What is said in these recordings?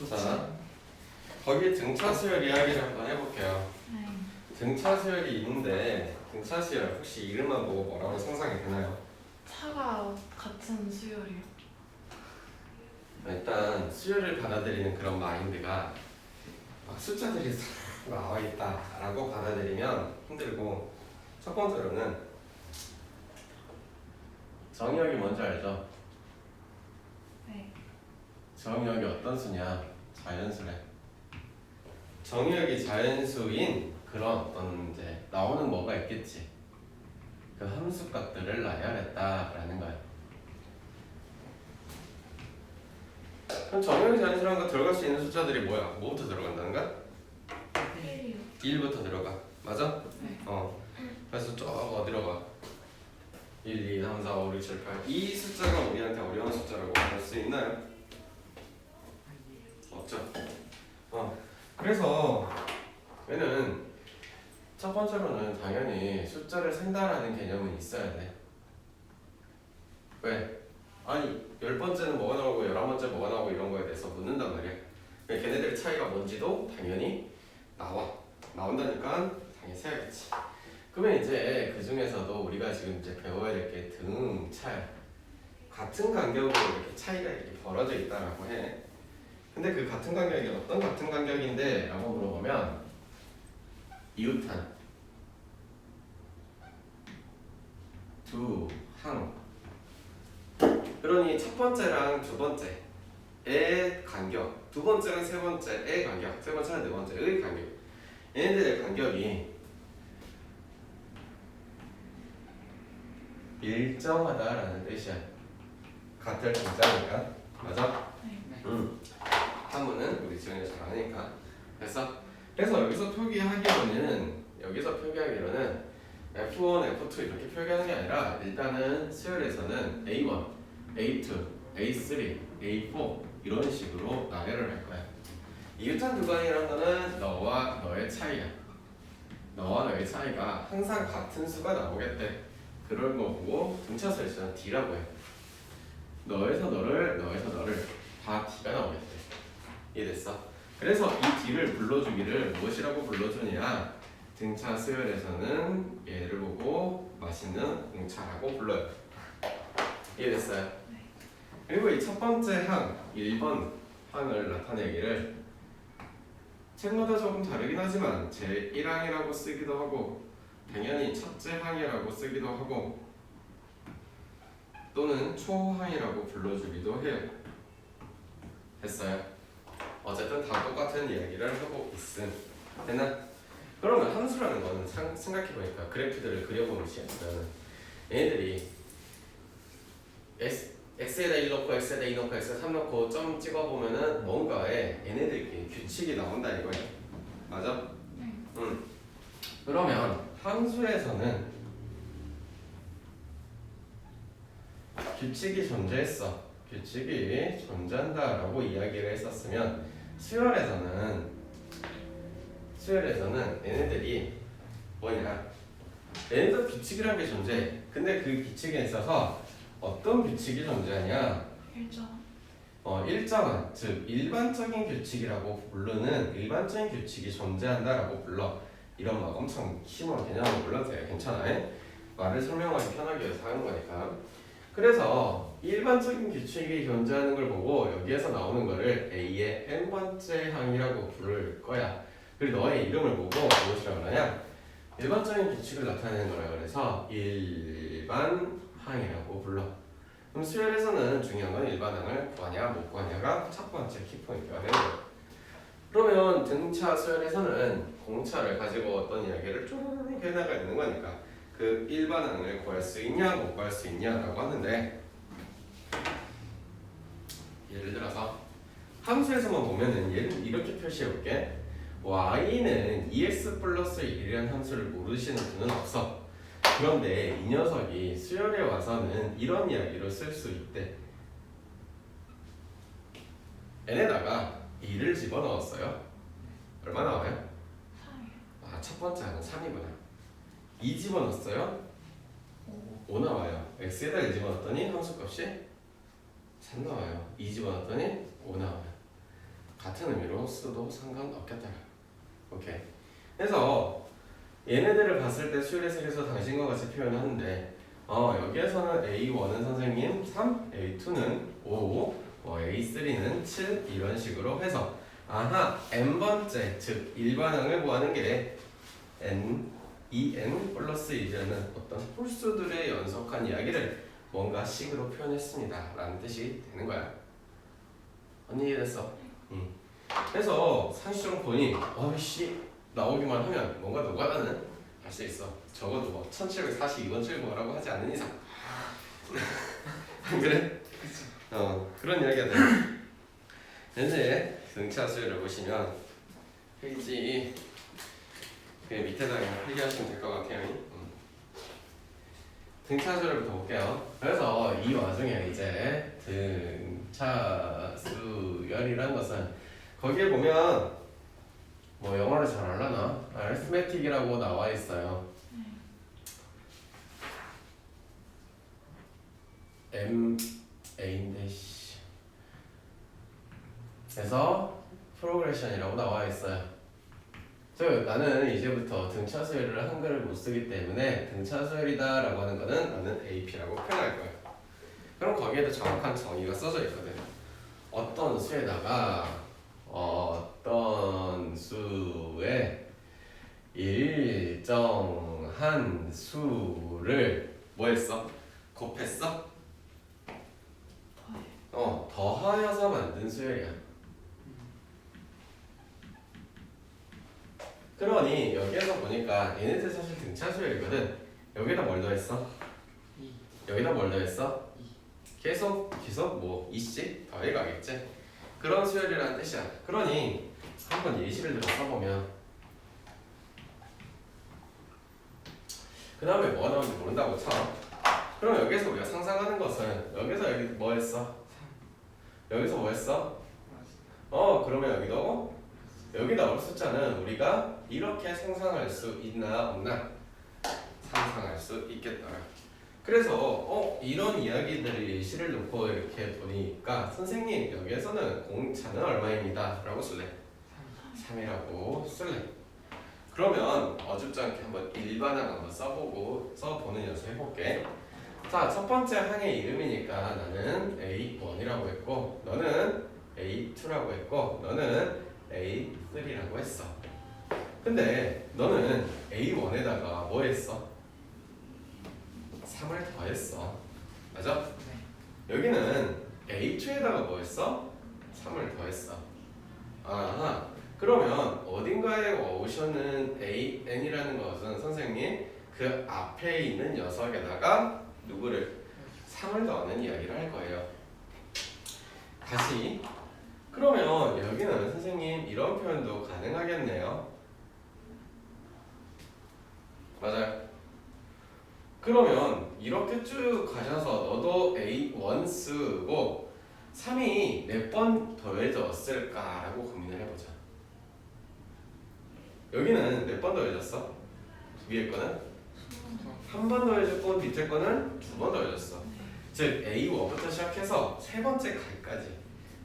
자, 거기에 등차 수열 이야기를 한번 해볼게요. 네. 등차 수열이 있는데 등차 수열 혹시 이름만 보고 뭐라고 상상이 되나요? 차가 같은 수열이요. 일단 수열을 받아들이는 그런 마인드가 막 숫자들이 나와 있다라고 받아들이면 힘들고, 첫 번째로는 정의역이 뭔지 알죠? 네. 정의역이 어떤 수냐? 자연수래. 정의역이 자연수인 그런 어떤 이제 나오는 뭐가 있겠지. 그 함수 값들을 나열했다라는 거야. 그럼 정의역이 자연수라는 거 들어갈 수 있는 숫자들이 뭐야? 뭐부터 들어간다는 거야? 1이요. 1부터 들어가. 맞아? 네. 그래서 쭉 어디로 가? 1, 2, 3, 4, 5, 6, 7, 8. 이 숫자가 우리한테 어려운 숫자라고 할 수 있나요? 없죠. 그래서 얘는 첫 번째로는 당연히 숫자를 센다라는 개념은 있어야 돼. 왜? 아니 10번째는 뭐가 나오고 11번째 뭐가 나오고 이런 거에 대해서 묻는단 말이야. 걔네들의 차이가 뭔지도 당연히 나온다니까 당연히 세야겠지. 그러면 이제 그 중에서도 우리가 지금 이제 배워야 될 게 등차야. 같은 간격으로 이렇게 차이가 이렇게 벌어져 있다라고 해. 근데 그 같은 간격이 어떤 같은 간격인데? 라고 물어보면 이웃한 두 항. 그러니 첫 번째랑 두 번째의 간격, 두 번째랑 세 번째의 간격, 세 번째랑 네 번째의 간격, 얘네들의 간격이 일정하다라는 뜻이야. 같을 동자니까. 맞아? 네. 한문은 우리 지원이 잘 아니까. 그래서 여기서 표기하기로는 F1, F2 이렇게 표기하는 게 아니라 일단은 수열에서는 A1, A2, A3, A4 이런 식으로 나열을 할 거야. 이웃한 두관이라는 거는 너와 너의 차이야. 너와 너의 차이가 항상 같은 수가 나오겠대. 그런 거 보고 등차 수열에서는 D라고 해. 너에서 너를 다 D가 나오겠대. 이해됐어? 그래서 이 D를 불러주기를 무엇이라고 불러주냐? 등차 수열에서는 얘를 보고 맛있는 공차라고 불러요. 이해됐어요? 네. 그리고 이 첫 번째 항, 1번 항을 나타내기를 책마다 조금 다르긴 하지만 제1항이라고 쓰기도 하고 당연히 첫째 항이라고 쓰기도 하고 또는 초항이라고 불러주기도 해요. 됐어요? 어쨌든 다 똑같은 이야기를 하고 있음. 됐나? 그러면 함수라는 거는 생각해보니까 그래프들을 그려보시면 얘네들이 x에다 1 넣고 x에다 2 넣고 x에다 3 넣고 점 찍어보면은 뭔가에 얘네들끼리 규칙이 나온다 이거야. 맞아? 네. 그러면 함수에서는 규칙이 존재한다라고 이야기를 했었으면 수열에서는 얘네들이 뭐냐? 얘네도 규칙이라는 게 존재해. 근데 그 규칙에 있어서 어떤 규칙이 존재하냐? 일정한, 즉 일반적인 규칙이라고 부르는 일반적인 규칙이 존재한다라고 불러. 이런 막 엄청 심오한 개념을 몰라도 돼. 괜찮아. 말을 설명하기 편하게 위해서 하는 거니까. 그래서 일반적인 규칙이 존재하는 걸 보고 여기에서 나오는 거를 A의 n번째 항이라고 부를 거야. 그리고 너의 이름을 보고 무엇이라고 하냐? 일반적인 규칙을 나타내는 거라 그래서 일반항이라고 불러. 그럼 수열에서는 중요한 건 일반항을 구하냐 못 구하냐가 첫 번째 키포인트가 되는 거야. 그러면 등차 수열에서는 공차를 가지고 어떤 이야기를 쪼르륵 해나가야 되는 거니까 그 일반항을 구할 수 있냐 못 구할 수 있냐라고 하는데, 예를 들어서 함수에서만 보면은 얘를 이렇게 표시해 볼게. y는 2x 플러스 1이라는 함수를 모르시는 분은 없어. 그런데 이 녀석이 수열에 와서는 이런 이야기로 쓸 수 있대. n에다가 2를 집어넣었어요. 얼마 나와요? 3이요. 첫 번째 항은 3이구나. 2 집어넣었어요? 5 나와요. x에다 1 집어넣었더니 함수값이 3 나와요. 2 집어넣었더니 5 나와요. 같은 의미로 써도 상관없겠다. 오케이. 그래서 얘네들을 봤을 때 수열의 세계에서 당신과 같이 표현하는데 여기에서는 A1은 선생님 3, A2는 5, A3는 7 이런 식으로 해서 아하 n번째 즉 일반항을 구하는 게 n 2n 플러스 이제는 어떤 홀수들의 연속한 이야기를 뭔가 식으로 표현했습니다 라는 뜻이 되는 거야. 언니 이해됐어? 응. 그래서 상식적으로 보니 어이씨 나오기만 하면 뭔가 노가다는 할 수 있어. 적어도 뭐 1742번 출구라고 하지 않는 이상. 안 그래? 그런 이야기가 돼요. 이제 등차 수열을 보시면 페이지 그 밑에다 그냥 필기하시면 될 것 같아요. 등차 수열부터 볼게요. 그래서 이 와중에 이제 등차 수열이라는 것은 거기에 보면 뭐 영어를 잘 알라나? arithmetic이라고 나와 있어요. MA인데 씨. 그래서 프로그레션이라고 나와 있어요. 나는 이제부터 등차 수열을 한글을 못 쓰기 때문에 등차 수열이다 라고 하는 거는 나는 AP라고 표현할 거예요. 그럼 거기에도 정확한 정의가 써져 있거든. 어떤 수에다가 어떤 수의 일정한 수를 뭐 했어? 곱했어? 더하여서 만든 수열이야. 그러니 여기에서 보니까 얘네들 사실 등차 수열이거든. 여기다 뭘 더했어? 여기다 뭘 더했어? 계속 뭐 이씩 더해가겠지? 그런 수열이라는 뜻이야. 그러니 한번 예시를 들어 써보면 그 다음에 뭐가 나오는지 모른다고 쳐. 그럼 여기서 우리가 상상하는 것은 여기서 여기 뭐 했어? 여기서 뭐 했어? 그러면 여기도 여기 나올 숫자는 우리가 이렇게 상상할 수 있나 없나? 상상할 수 있겠다. 그래서 이런 이야기들이 예시를 놓고 이렇게 보니까 선생님 여기에서는 공차는 얼마입니다 라고 쓸래? 3이라고 쓸래? 그러면 어줍지 않게 한번 일반항 한번 써보는 연습 해볼게. 자, 첫 번째 항의 이름이니까 나는 A1이라고 했고 너는 A2라고 했고 너는 A3라고 했어. 근데 너는 A1에다가 뭐 했어? 3을 더했어. 맞아? 네. 여기는 A2에다가 뭐 했어? 3을 더했어. 아하. 그러면 어딘가에 오셔는 AN이라는 것은 선생님 그 앞에 있는 녀석에다가 누구를 3을 더하는 이야기를 할 거예요. 다시. 그러면 여기는 선생님 이런 표현도 가능하겠네요. 맞아요. 그러면 이렇게 쭉 가셔서 너도 A1 쓰고 3이 몇 번 더해졌을까라고 고민을 해보자. 여기는 몇 번 더해졌어? 위에 거는? 한 번 더해졌고 밑에 거는 2번 더해졌어. 즉 A1부터 시작해서 세 번째 가기까지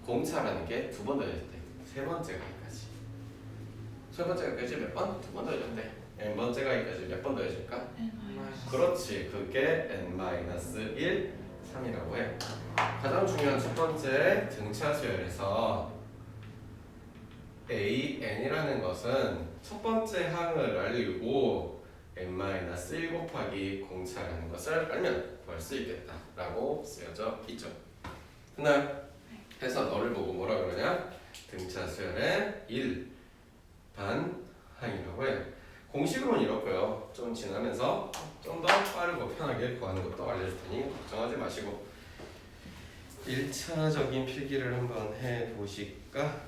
공차라는 게 2번 더해졌대. 세 번째 가기까지. 세 번째 가기까지 몇 번? 2번 더해졌대. n번째 가기까지 몇 번 더해줄까? 그렇지. 그게 n-1, 3이라고 해. 가장 중요한 첫 번째 등차 수열에서 AN이라는 것은 첫 번째 항을 알고 n-1 곱하기 공차라는 것을 알면 구할 수 있겠다 라고 쓰여져 있죠. 했나요? 해서 너를 보고 뭐라 그러냐? 등차 수열의 1반 항이라고 해요. 공식으로는 이렇고요. 좀 지나면서 좀 더 빠르고 편하게 구하는 것도 알려줄 테니 걱정하지 마시고 1차적인 필기를 한번 해보실까?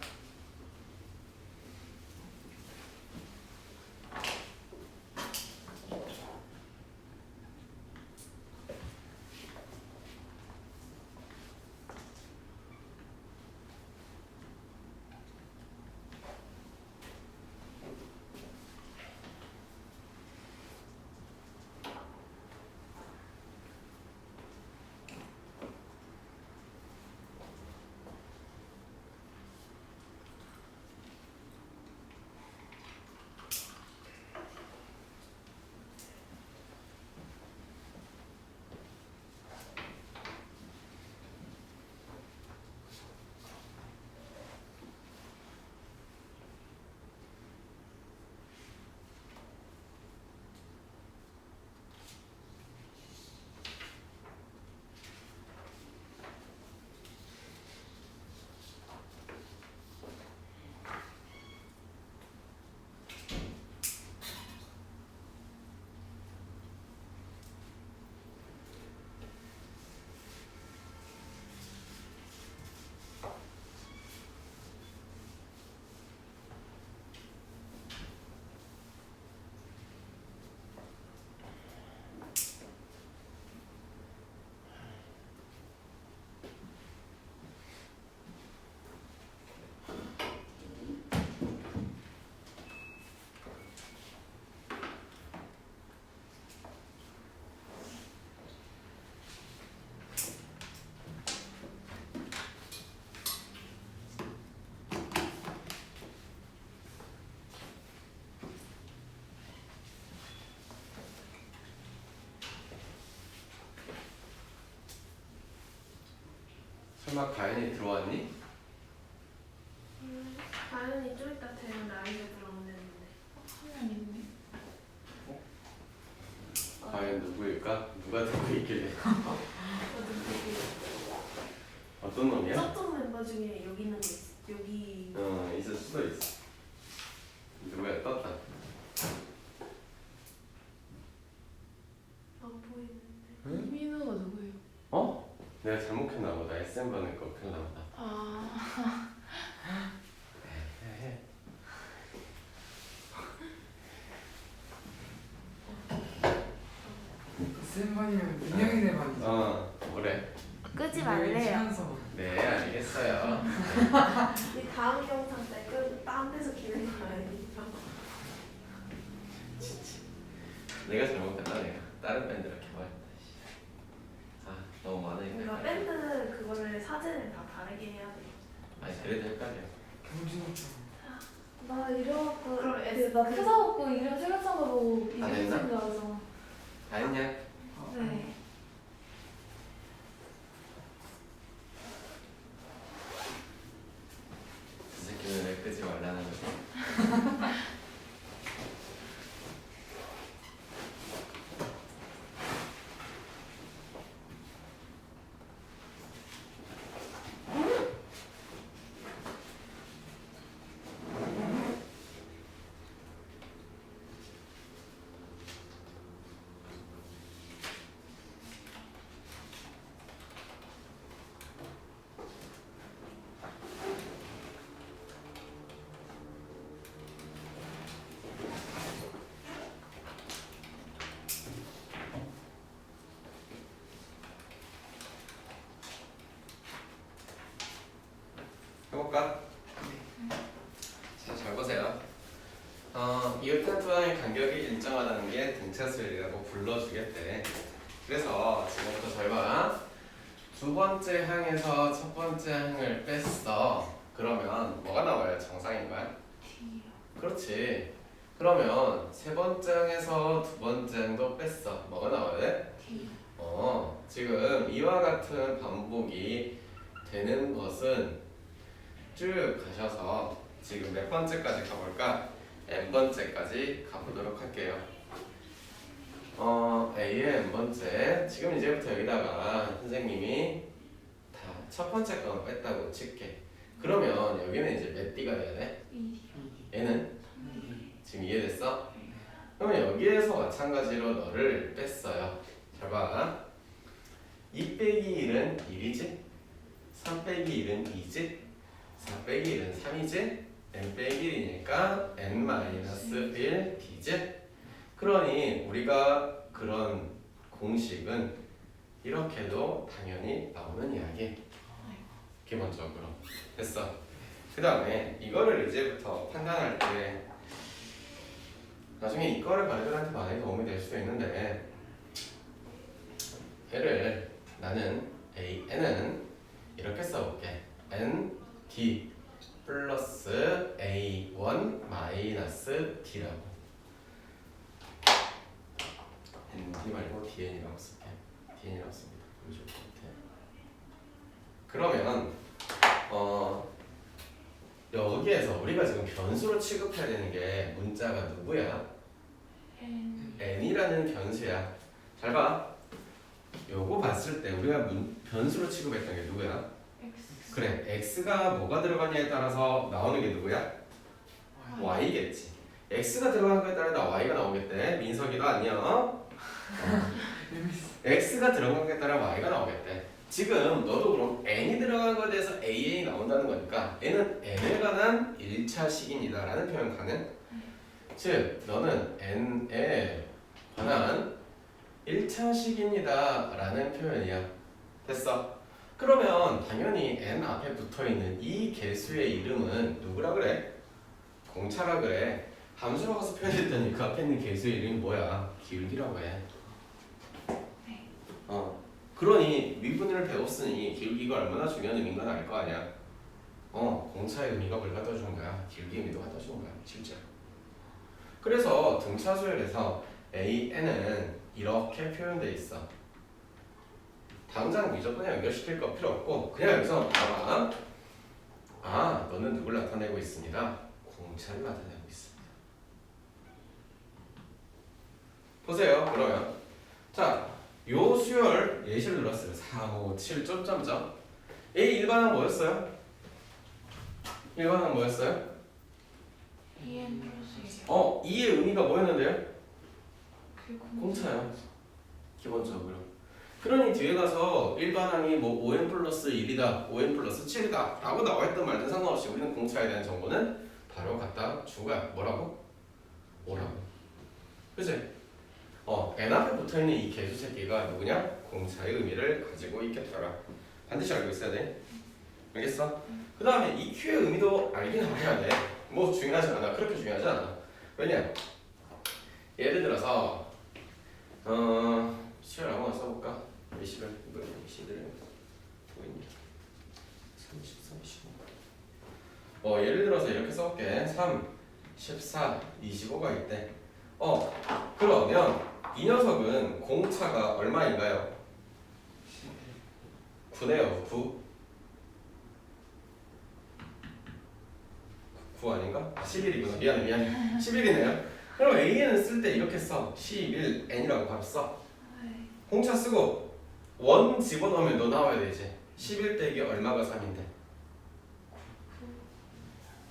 설마 가연이 들어왔니? 가연이 좀 이따 되면 나이가 들어오는데. 한 명 있네. 과연 누구일까? 누가 듣고 있길래? 어떤 놈이야? 섭섭 멤버 중에 여기 있는 거 있어. 여기. 있을 수도 있어. 누구야? 떴다. 안 보이는데. 이민호가 누구예요? 어? 내가 잘못 켰나 보다. SM 반을 거 켰나 보다. 아. 센 반이면 민영이네 반이죠. 뭐래? 끄지 민영이 말래요. 친한서. 네, 알겠어요. 이 다음 영상 때딴 데서 기다리는 거 아니죠? 내가 잘못했다. 내가 다른 밴드를 켜봐야겠다. 아, 너무 많으니까. 그러니까 밴드 그거를 사진을 다 다르게 해야 돼. 아니, 그래도 헷갈려. 경진이처럼. 나 이래갖고 그럼 나 회사 갖고 이름 생각한 거 보고 안 이름 했나? 생각해서. 다 했냐? 네. 그 새끼는 왜 끄지 말라는 거지? 해볼까? 자, 잘 보세요. 이웃한 투항의 간격이 일정하다는 게 등차수열이라고 불러주겠대. 그래서 지금부터 잘 봐. 두 번째 항에서 첫 번째 항을 뺐어. 그러면 뭐가 나와요? 정상인 거야? D요. 그렇지. 그러면 세 번째 항에서 두 번째 항도 뺐어. 뭐가 나와야 돼? D. 지금 이와 같은 반복이 되는 것은 쭉 가셔서 지금 몇 번째까지 가볼까? n번째까지 가보도록 할게요. A의 n번째. 지금 이제부터 여기다가 선생님이 다 첫 번째 거 뺐다고 칠게. 그러면 여기는 이제 몇 D가 돼야 돼? 2D. 얘는? 지금 이해됐어? 그러면 여기에서 마찬가지로 너를 뺐어요. 잘 봐. 2 빼기 1은 1이지? 3 빼기 1은 2지? 4 빼기 1은 3이지? n 빼기 1이니까 n-1 d지? 그러니 우리가 그런 공식은 이렇게도 당연히 나오는 이야기. 기본적으로. 됐어. 그 다음에 이거를 이제부터 판단할 때 나중에 이거를 가이드한테 많이 도움이 될 수도 있는데 얘를 나는 n은 이렇게 써볼게. n d 플러스 a1 마이너스 d라고. n d 말고 dn이라고 쓸게. dn이라고 씁니다. 그럼 좋을 것 같아. 그러면 여기에서 우리가 지금 변수로 취급해야 되는 게 문자가 누구야? N. n이라는 변수야. 잘 봐. 요거 봤을 때 우리가 변수로 취급했던 게 누구야? X. 그래, x가 뭐가 들어가냐에 따라서 나오는 게 누구야? y겠지. x가 들어간 거에 따라 y가 나오겠대. 민석이도 안녕. x가 들어간 거에 따라 y가 나오겠대. 지금 너도 그럼 n이 들어간 거에 대해서 AN이 나온다는 거니까 n은 n에 관한 1차 식입니다 라는 표현 가능? 즉 너는 n에 관한 1차 식입니다 라는 표현이야. 됐어? 그러면 당연히 n 앞에 붙어있는 이 개수의 이름은 누구라 그래? 공차라 그래. 함수로 가서 표현했더니 그 앞에 있는 개수의 이름이 뭐야? 기울기라고 해. 네. 그러니 미분을 배웠으니 기울기가 얼마나 중요한 의미인 건 알 거 아니야. 공차의 의미가 뭘 갖다 주는 거야? 기울기의 의미도 갖다 주는 거야, 실제로. 그래서 등차수열에서 AN은 이렇게 표현돼 있어. 당장 미적분에 연결시킬 거 필요 없고 그냥 여기서 봐봐. 아, 너는 누굴 나타내고 있습니다. 공차를 나타내고 있습니다. 보세요. 그러면 자, 요 수열 예시를 들었어요. 4, 5, 7 점점점. A 일반항 뭐였어요? 일반항 뭐였어요? EN 플러스 1. 이의 의미가 뭐였는데요? 그 공차요. 기본적으로. 그러니 뒤에 가서 일반항이 뭐 5n 플러스 1이다, 5n 플러스 7이다 라고 나와있든 말든 상관없이 우리는 공차에 대한 정보는 바로 갖다 준 거야. 뭐라고? 5라고. 그치? n 앞에 붙어있는 이 개수 새끼가 누구냐? 공차의 의미를 가지고 있겠더라. 반드시 알고 있어야 돼. 알겠어? 그 다음에 이 Q의 의미도 알긴 알아야 돼. 뭐 중요하지 않아. 그렇게 중요하지 않아. 왜냐? 예를 들어서 시를 아무나 써볼까? 예시를 이거 예시들을 보이냐? 30, 35. 예를 들어서 이렇게 써볼게. 3, 14, 25가 있대. 그러면 이 녀석은 공차가 얼마인가요? 9네요. 9 아닌가? 11이구나. 미안해. 11이네요. 그럼 AN은 쓸 때 이렇게 써. 11N이라고 바로 써. 네. 공차 쓰고 원 집어넣으면 너 나와야 돼 이제. 11 떼기 얼마가 3인데?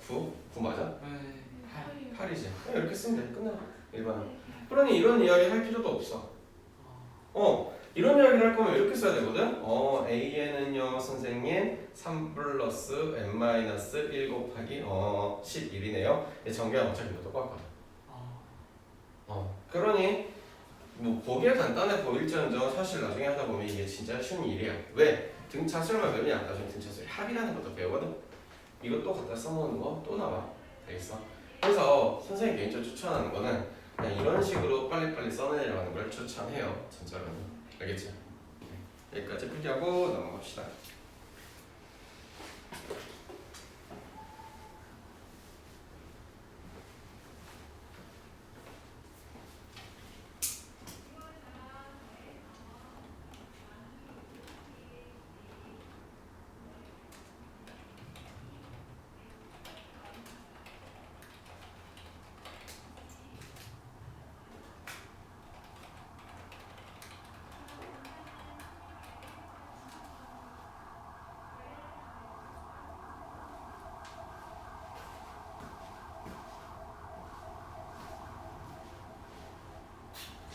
9? 9 맞아? 네. 8이지. 이렇게 쓰면 돼. 끝나. 일반은. 그러니 이런 이야기 할 필요도 없어. 이런 이야기를 할 거면 이렇게 써야 되거든. AN은요 선생님 3 플러스 N 마이너스 1 곱하기 11이네요. 정계랑 어차피 이거 똑같거든. 그러니 뭐 보기에 간단해 보일지언정 사실 나중에 하다 보면 이게 진짜 쉬운 일이야. 왜? 등차수열만 배우냐? 나중에 등차수열 합이라는 것도 배우거든. 이것도 갖다 써먹는 거 또 나와. 알겠어? 그래서 선생님 개인적으로 추천하는 거는 그냥 이런 식으로 빨리빨리 써내려가는 걸 추천해요. 전자로는. 알겠지? 여기까지 풀기하고 넘어갑시다.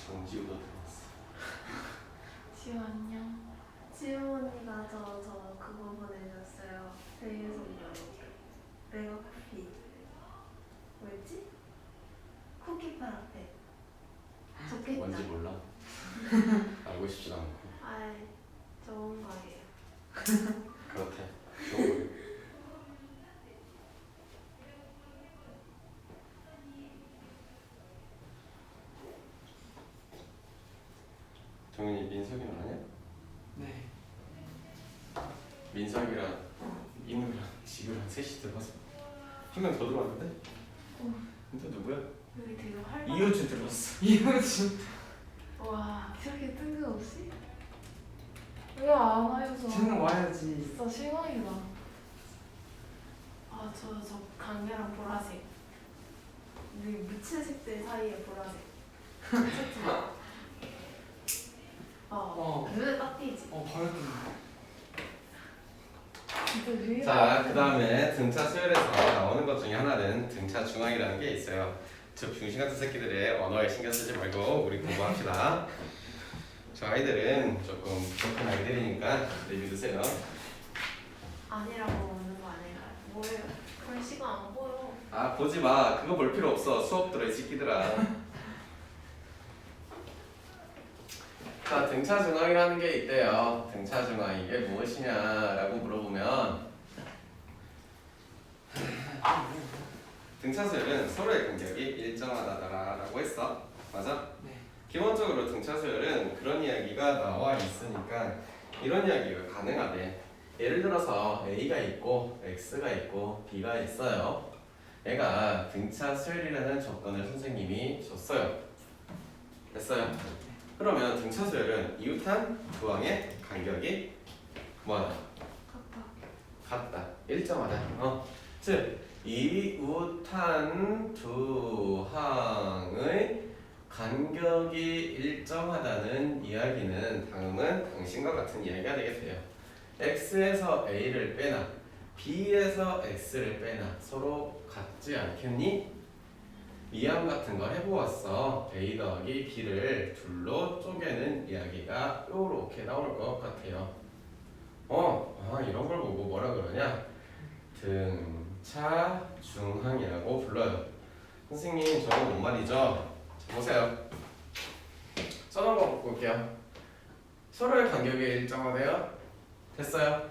정지우도 들었어. 지우 안녕. 지우 언니가 저 그거 보내줬어요. 되게 선물. 메가 쿠키. 뭐였지? 쿠키 파라페. 좋겠다. 뭔지 몰라. 알고 싶지도 않고. 아이, 좋은 거예요. 그렇대. 좋은 거예요. 정윤이 민석이는 아냐? 네. 민석이랑 인우랑 지우랑 셋이 들어가서 한 명 더 들어왔는데? 근데 누구야? 여기 되게 활발. 이효주 들어왔어. 이거지. 와, 이렇게 뜬금없이? 왜 안 와요, 저? 쟤는 와야지. 진짜 실망이다. 아, 저 강렬한 보라색. 우리 묻힌 색들 사이에 보라색. 눈에 딱 띄지. 바로 뜬다. 진짜 왜? 자, 그 다음에 등차 수열에서 나오는 것 중에 하나는 등차 중앙이라는 게 있어요. 저 중심 같은 새끼들의 언어에 신경 쓰지 말고 우리 공부합시다. 저 아이들은 조금 부족한 아이들이니까 내비 두세요. 아니라고 오는 거 아닌가요? 뭐예요? 글씨가 안 보여. 아, 보지 마. 그거 볼 필요 없어. 수업 들어 이 새끼들아. 자, 등차 중앙이라는 게 있대요. 등차 중앙 이게 무엇이냐라고 물어보면 등차수열은 서로의 간격이 일정하다라고 했어. 맞아? 네. 기본적으로 등차수열은 그런 이야기가 나와 있으니까 이런 이야기가 가능하대. 예를 들어서 A가 있고 X가 있고 B가 있어요. 얘가 등차수열이라는 조건을 선생님이 줬어요. 됐어요? 그러면 등차 수열은 이웃한 두 항의 간격이 뭐하다? 같다. 일정하다. 즉 이웃한 두 항의 간격이 일정하다는 이야기는 다음은 당신과 같은 이야기가 되겠어요. x에서 a를 빼나 b에서 x를 빼나 서로 같지 않겠니? 미암 같은 거 해보았어. a 더하기 b를 둘로 쪼개는 이야기가 요렇게 나올 것 같아요. 이런 걸 보고 뭐라 그러냐? 등차 중항이라고 불러요. 선생님 저거 뭔 말이죠? 자, 보세요. 써놓은 거 볼게요. 서로의 간격이 일정하대요. 됐어요?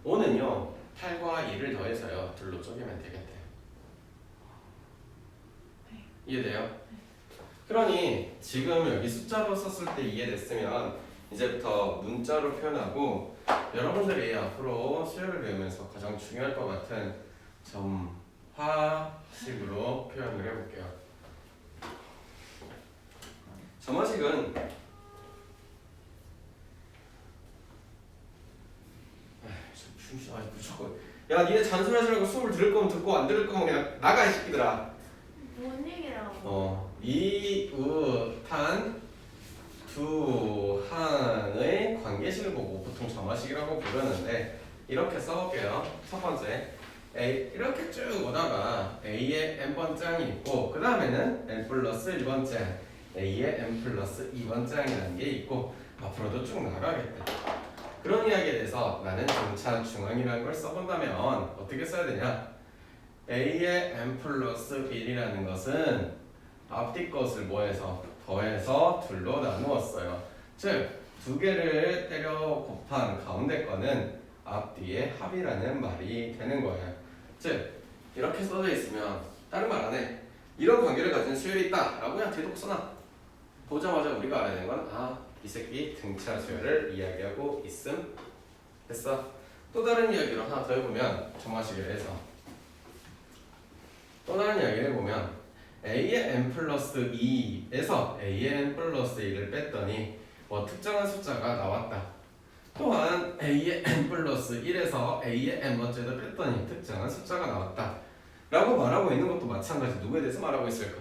5는요 8과 2를 더해서요 둘로 쪼개면 되겠대요. 이해돼요? 그러니 지금 여기 숫자로 썼을 때 이해됐으면 이제부터 문자로 표현하고 여러분들이 앞으로 수열을 배우면서 가장 중요할 것 같은 점화식으로 표현을 해볼게요. 점화식은 무조건 야 니네 잔소리하지 말고 수업을 들을 거면 듣고 안 들을 거면 그냥 나가 이 새끼들아. 뭔 얘기라고? 이웃한 두 항의 관계식을 보고 보통 점화식이라고 부르는데 이렇게 써볼게요. 첫 번째 A 이렇게 쭉 오다가 A의 n번 짱이 있고 그 다음에는 n 플러스 1번째 A의 n 플러스 2번 짱이라는 게 있고 앞으로도 쭉 나가겠다. 그런 이야기에 대해서 나는 등차 중앙이라는 걸 써본다면 어떻게 써야 되냐? A의 n 플러스 1이라는 것은 앞뒤 것을 뭐해서 더해서 둘로 나누었어요. 즉 두 개를 때려 곱한 가운데 거는 앞뒤의 합이라는 말이 되는 거예요. 즉 이렇게 써져 있으면 다른 말 안 해. 이런 관계를 가진 수열이 있다 라고 그냥 대놓고 써놔. 보자마자 우리가 알아야 되는 건 이 새끼 등차 수열을 이야기하고 있음. 됐어. 또 다른 이야기를 하나 더 해보면 점화식에 대해서 또 다른 이야기를 해보면 A의 n 플러스 2에서 A의 n 플러스 1을 뺐더니 특정한 숫자가 나왔다. 또한 A의 n 플러스 1에서 A의 n번째도 뺐더니 특정한 숫자가 나왔다 라고 말하고 있는 것도 마찬가지. 누구에 대해서 말하고 있을까?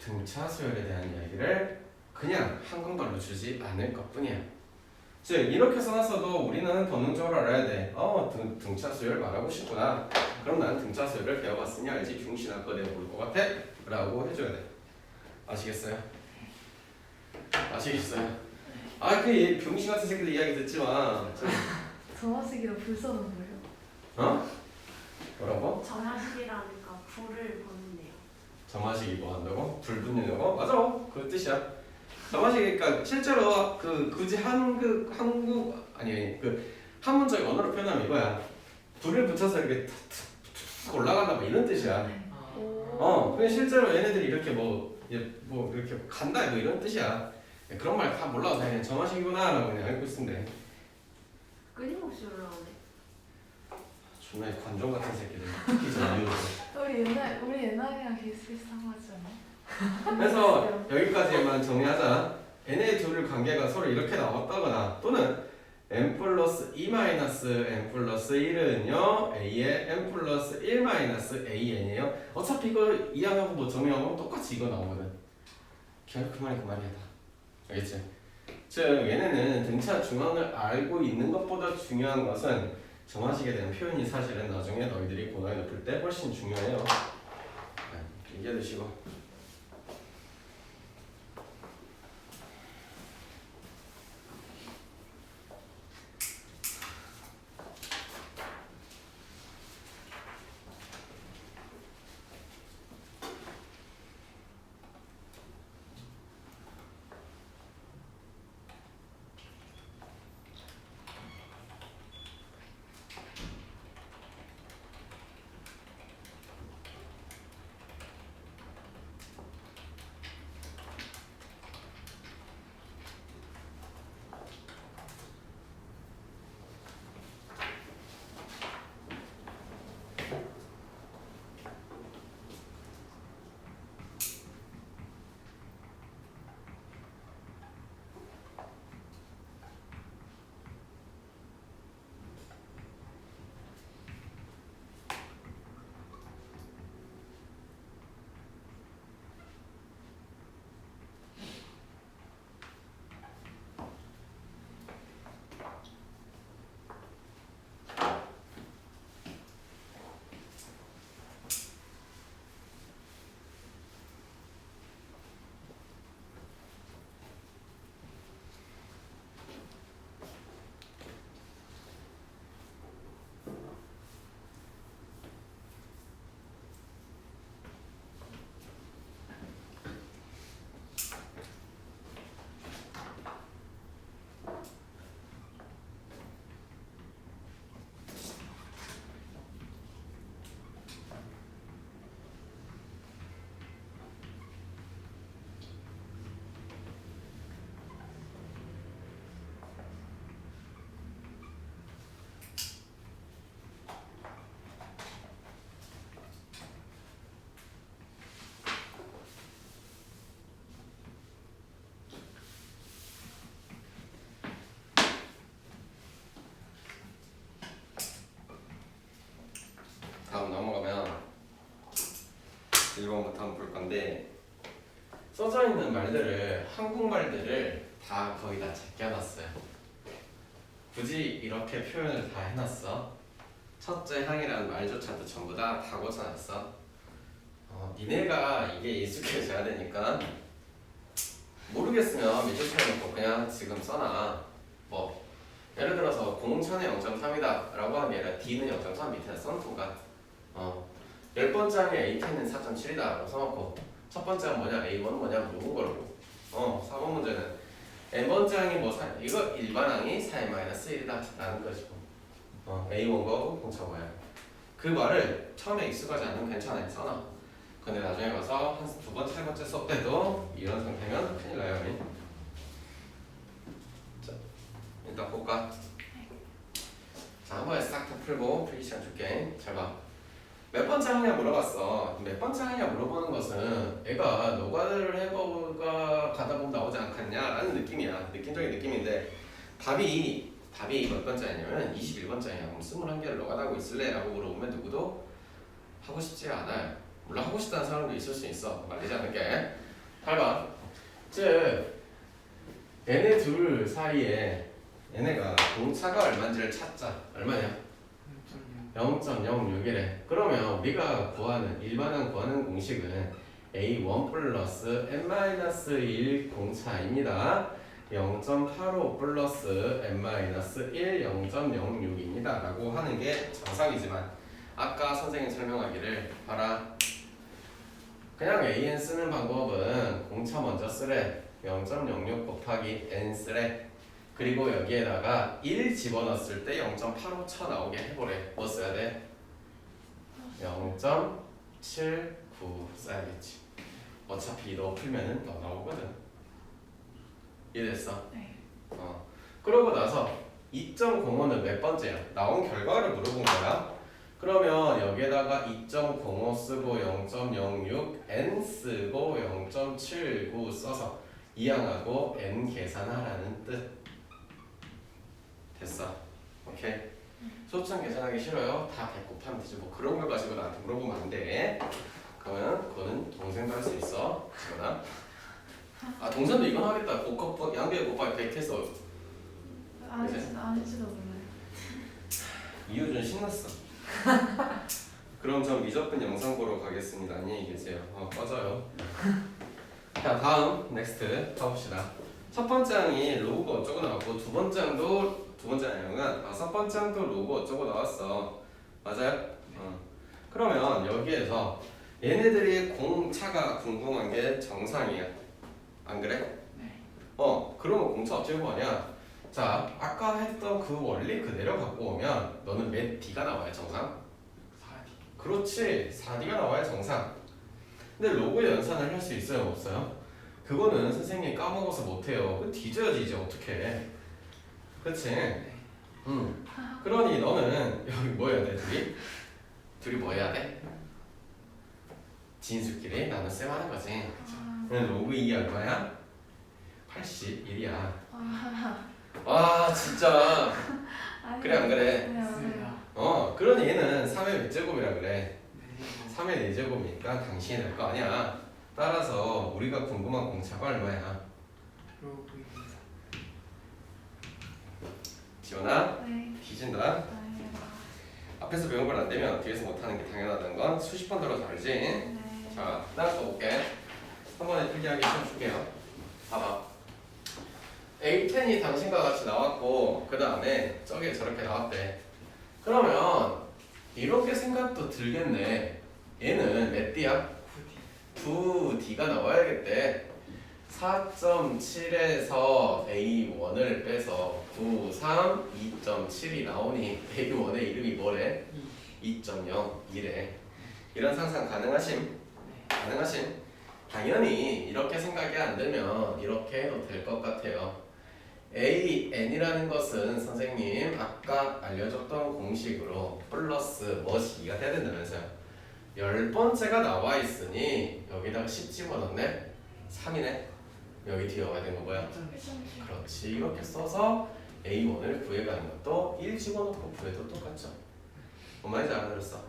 등차 수열에 대한 이야기를 그냥 한국말로 주지 않을 것 뿐이야. 즉 이렇게 써놨어도 우리는 본능적으로 알아야 돼. 등차 수열 말하고 싶구나. 그럼 나는 등차 수열을 배워봤으니 알지. 중신아 그거 내가 모를 것 같아? 라고 해줘야 돼. 아시겠어요? 아시겠어요? 그 병신 같은 새끼들 이야기 듣지 마. 점화식이라 불 써는 거예요? 뭐라고? 점화식이라니까 불을 보는데요. 점화식이 뭐 한다고? 불 붙는 거? 맞아. 그 뜻이야. 점화식이 그러니까 실제로 굳이 한국 아니 한 문장의 언어로 표현하면 이거야. 불을 붙여서 이렇게 툭툭 올라간다 뭐 이런 뜻이야. 그냥 실제로 얘네들이 이렇게 뭐 이렇게 간다 뭐 이런 뜻이야. 그런 말 다 몰라도 그냥 점화식이구나 라고 그냥 알고 있으면 돼. 끊임없이 올라오네. 존나 관종 같은 새끼들. 특히 저 이웃. 우리 옛날이랑 비슷비슷한 거 같지 않아? 그래서 여기까지만 정리하자. 얘네 둘 관계가 서로 이렇게 나왔다거나 또는 n 플러스 2 마이너스 n 플러스 1은요 a의 n 플러스 1 마이너스 an이에요. 어차피 이거 이항하고 뭐 정리하고 똑같이 이거 나오거든. 결국 그 말이 그 말이야 다. 알겠지? 즉 얘네는 등차 중앙을 알고 있는 것보다 중요한 것은 점화식에 대한 표현이 사실은 나중에 너희들이 고난이 높을 때 훨씬 중요해요. 이해되시고. 다음 넘어가면 1번부터 한번 볼 건데 써져 있는 말들을 한국말들을 다 거의 다 제껴놨어요. 굳이 이렇게 표현을 다 해놨어. 첫째 항이라는 말조차도 전부 다 고쳐놨어. 니네가 이게 익숙해져야 되니까 모르겠으면 밑줄 쳐놓고 그냥 지금 써놔. 뭐 예를 들어서 공차는 0.3이다 라고 하는 게 아니라 D는 0.3 밑에 써놓던가 10번째 항에 A10은 4.7이다 라고 써놓고 첫 번째가 뭐냐 A1은 뭐냐 물어본 거라고. 4번 문제는 n번째 항이 뭐 이거 일반 항이 4n-1이다 라는 것이고 A1 거고 공차 뭐야. 그 말을 처음에 익숙하지 않으면 괜찮아요. 써놔. 근데 나중에 가서 한 두 번째, 세 번째 수업 때도 이런 상태면 큰일 나요. 자, 일단 볼까? 자, 한 번에 싹 다 풀고 풀기 시간 줄게. 잘 봐. 몇 번째 항이냐 물어봤어. 몇 번째 항이냐 물어보는 것은 애가 노가다를 해보가 가다 보면 나오지 않겠냐라는 느낌이야. 느낌적인 느낌인데 답이 몇 번째 아니냐면 21번째야. 그럼 21개를 노가다하고 있을래? 라고 물어보면 누구도 하고 싶지 않아요. 물론 하고 싶다는 사람도 있을 수 있어. 말리지 않을게. 8번. 즉 얘네 둘 사이에 얘네가 공차가 얼마인지를 찾자. 얼마냐? 0.06이래. 그러면 우리가 구하는 일반항 구하는 공식은 A1 플러스 n-1 공차입니다. 0.85 플러스 n-1 0.06입니다 라고 하는 게 정상이지만 아까 선생님 설명하기를 봐라. 그냥 an 쓰는 방법은 공차 먼저 쓰래. 0.06 곱하기 n 쓰래. 그리고 여기에다가 1 집어넣었을 때 0.85 쳐 나오게 해보래. 뭐 써야 돼? 0.79 써야겠지. 어차피 너 풀면은 너 나오거든. 이해됐어? 네. 그러고 나서 2.05는 몇 번째야? 나온 결과를 물어본 거야. 그러면 여기에다가 2.05 쓰고 0.06 n 쓰고 0.79 써서 이항하고 n 계산하라는 뜻. 됐어. 오케이. 소수점 계산하기 싫어요? 다 100 곱하면 되지. 뭐 그런 걸 가지고 나한테 물어보면 안 돼. 그러면 그거는 동생도 할 수 있어. 지원아. 동생도 이건 하겠다. 양배 곱하기 100 해서 아닐지도 몰라요. 이효준 신났어. 그럼 전 미적분 영상 보러 가겠습니다. 안녕히 계세요. 꺼져요. 자, 다음 넥스트 가봅시다. 첫 번째 항이 로우가 어쩌고 나왔고 두 번째 항도 다섯 번째 항도 로우가 어쩌고 나왔어. 맞아요? 그러면 여기에서 얘네들이 공차가 궁금한 게 정상이야. 안 그래? 네. 그러면 공차 어떻게 구하냐? 자, 아까 했던 그 원리 그대로 갖고 오면 너는 몇 D가 나와야 정상? 4D. 그렇지. 4D가 나와야 정상. 근데 로그의 연산을 할 수 있어요? 없어요? 그거는 선생님이 까먹어서 못해요. 그 뒤져야지 이제 어떡해. 그치? 네. 그러니 너는 여기 뭐 해야 돼? 둘이 뭐 해야 돼? 진수끼리 나는 쌤 하는 거지. 로그 2 얼마야? 81이야. 와 진짜. 그래 안 그래? 네, 맞아요. 그러니 얘는 3의 몇 제곱이라 그래? 네. 3의 4제곱이니까 당신이 될 거 아니야. 따라서 우리가 궁금한 공차가 얼마야? 로그입니다. 지원아 네. 뒤진다. 앞에서 배운 걸 안 되면 뒤에서 못하는 게 당연하다는 건 수십 번 들어서 알지? 네. 자, 다음 거 볼게. 한 번에 필기하기 시험 줄게요. 봐봐. A10이 당신과 같이 나왔고 그 다음에 저게 저렇게 나왔대. 그러면 이렇게 생각도 들겠네. 얘는 몇 D야? 2D가 나와야겠대. 4.7에서 A1을 빼서 9, 3, 2.7이 나오니 A1의 이름이 뭐래? 2.02래. 이런 상상 가능하심? 가능하심? 당연히 이렇게 생각이 안 되면 이렇게 해도 될 것 같아요. AN이라는 것은 선생님 아까 알려줬던 공식으로 플러스 뭐시기가 돼야 된다면서요. 10번째가 나와 있으니 여기다가 10 집어넣네? 3이네? 여기 뒤에 와야 되는 거 뭐야? 그렇지. 이렇게 써서 A1을 구해가는 것도 1 집어넣고 구해도 똑같죠. 뭔 말인지 알아들었어?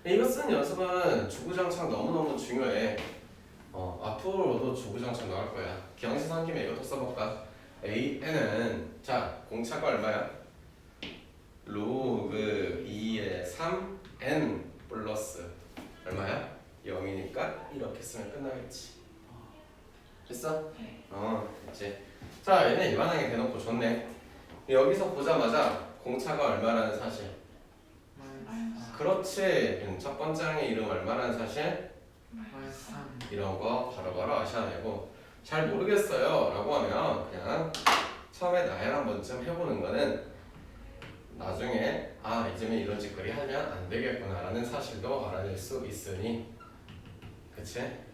이거 쓴 연습은 주구장창 너무너무 중요해. 앞으로도 주구장창 나올 거야. 기왕시 산 김에 이것도 써볼까? AN은 자 공차가 얼마야? 로그 2의 3n 플러스 얼마야? 0이니까 이렇게 쓰면 끝나겠지. 됐어? 네. 됐지. 자 얘네 일반항에 대놓고 줬네. 여기서 보자마자 공차가 얼마라는 사실. 그렇지. 첫 번째 항의 이름 얼마라는 사실? 마이너스 3. 이런 거 바로바로 아셔야 되고, 잘 모르겠어요 라고 하면 그냥 처음에 나열 한 번쯤 해보는 거는 나중에 이쯤에 이런 짓거리 하면 안 되겠구나 라는 사실도 알아낼 수 있으니. 그치?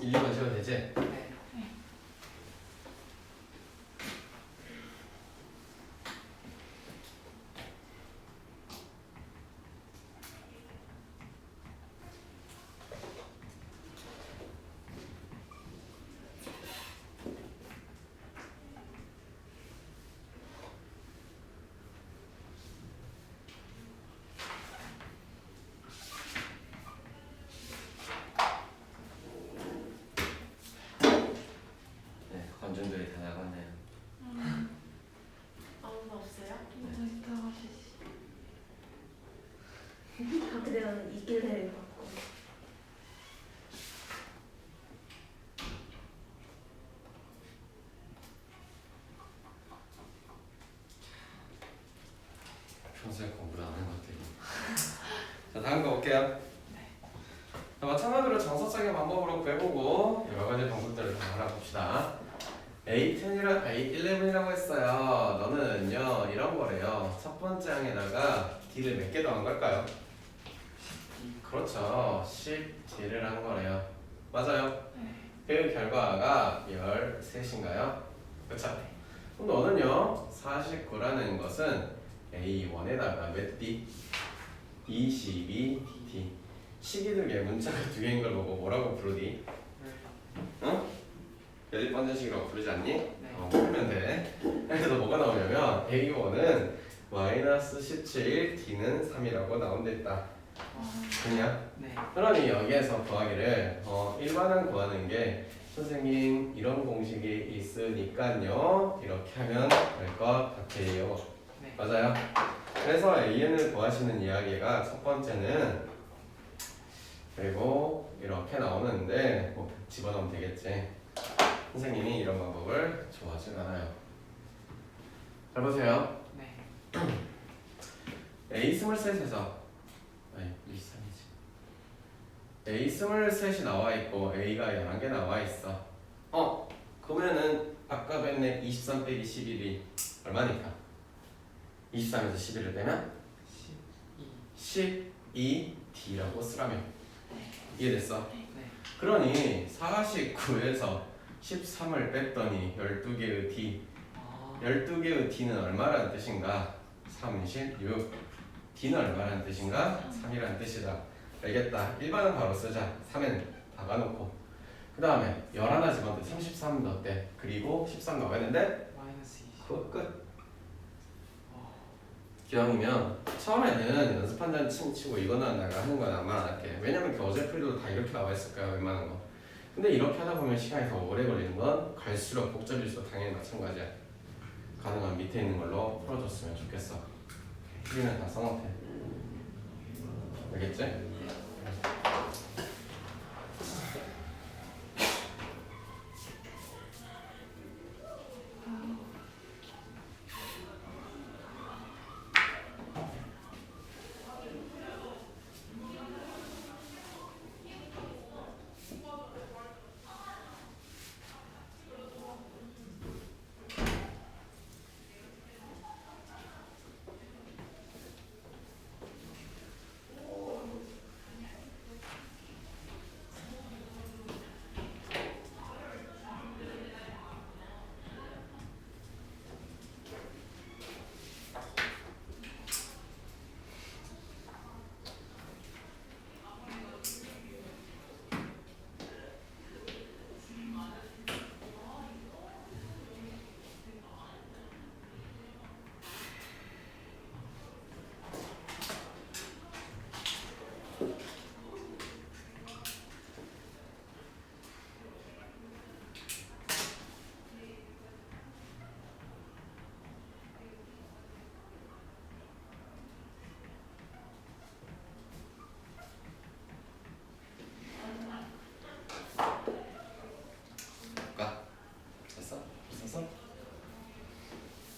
일리 가셔도 되지? 네. 네, 관중들이 다 나갔네요. 아무도 없어요? 저기 들어가시지. 그대로는 있길래 받고. 평소에 공부를 안 하는 것들이. 자 다음 거 볼게요. 자, 마찬가지로 정석적인 방법으로 구해보고 여러 가지 방법들을 다 알아봅시다. A10이랑 A11이라고 했어요. 너는요 이런 거래요. 첫 번째 항에다가 D를 몇 개 더한 걸까요? 그렇죠. 10D를 한 거래요. 맞아요. 그 결과가 13인가요? 그쵸? 그럼 너는요 49라는 것은 A1에다가 몇 D? 22D. 식이들계 문자가 두 개인 걸 보고 뭐라고 부르디? 응? 여덟 번째 식이라고 부르지 않니? 풀면 돼. 그래서 뭐가 나오냐면 A1은 마이너스 17, D는 3이라고 나온데 있다. 그냥? 네. 그러니 여기에서 구하기를 일반항 구하는 게 선생님 이런 공식이 있으니까요 이렇게 하면 될 것 같아요. 네. 맞아요? 그래서 AN을 구하시는 이야기가 첫 번째는 그리고 이렇게 나오는데 뭐 집어넣으면 되겠지. 선생님이 이런 방법을 좋아하진 않아요. 잘 보세요. 네. A 23에서 아니 23이지. A 23이 나와 있고 A가 11개 나와 있어. 그러면은 아까 뵀네 23 빼기 11이 얼마니까? 23에서 11을 빼면 12D라고 쓰라면 이해됐어? 네. 그러니 49에서 13을 뺐더니 12개의 D 12개의 D는 얼마라는 뜻인가? 36 D는 얼마라는 뜻인가? 3이라는 뜻이다. 알겠다. 일반은 바로 쓰자. 3은 박아놓고 그 다음에 11 집어넣을 때 33 넣었대. 그리고 13 넣어야 되는데 마이너스 20. 그거 끝. 기왕이면 처음에는 연습한다는 치고 이거는 내가 하는 건 아마 안 할게. 왜냐면 어제 풀이도 다 이렇게 나와 있을 거야 웬만한 거. 근데 이렇게 하다 보면 시간이 더 오래 걸리는 건 갈수록 복잡일수록 당연히 마찬가지야. 가능한 밑에 있는 걸로 풀어줬으면 좋겠어. 풀이는 다 써놓대. 알겠지?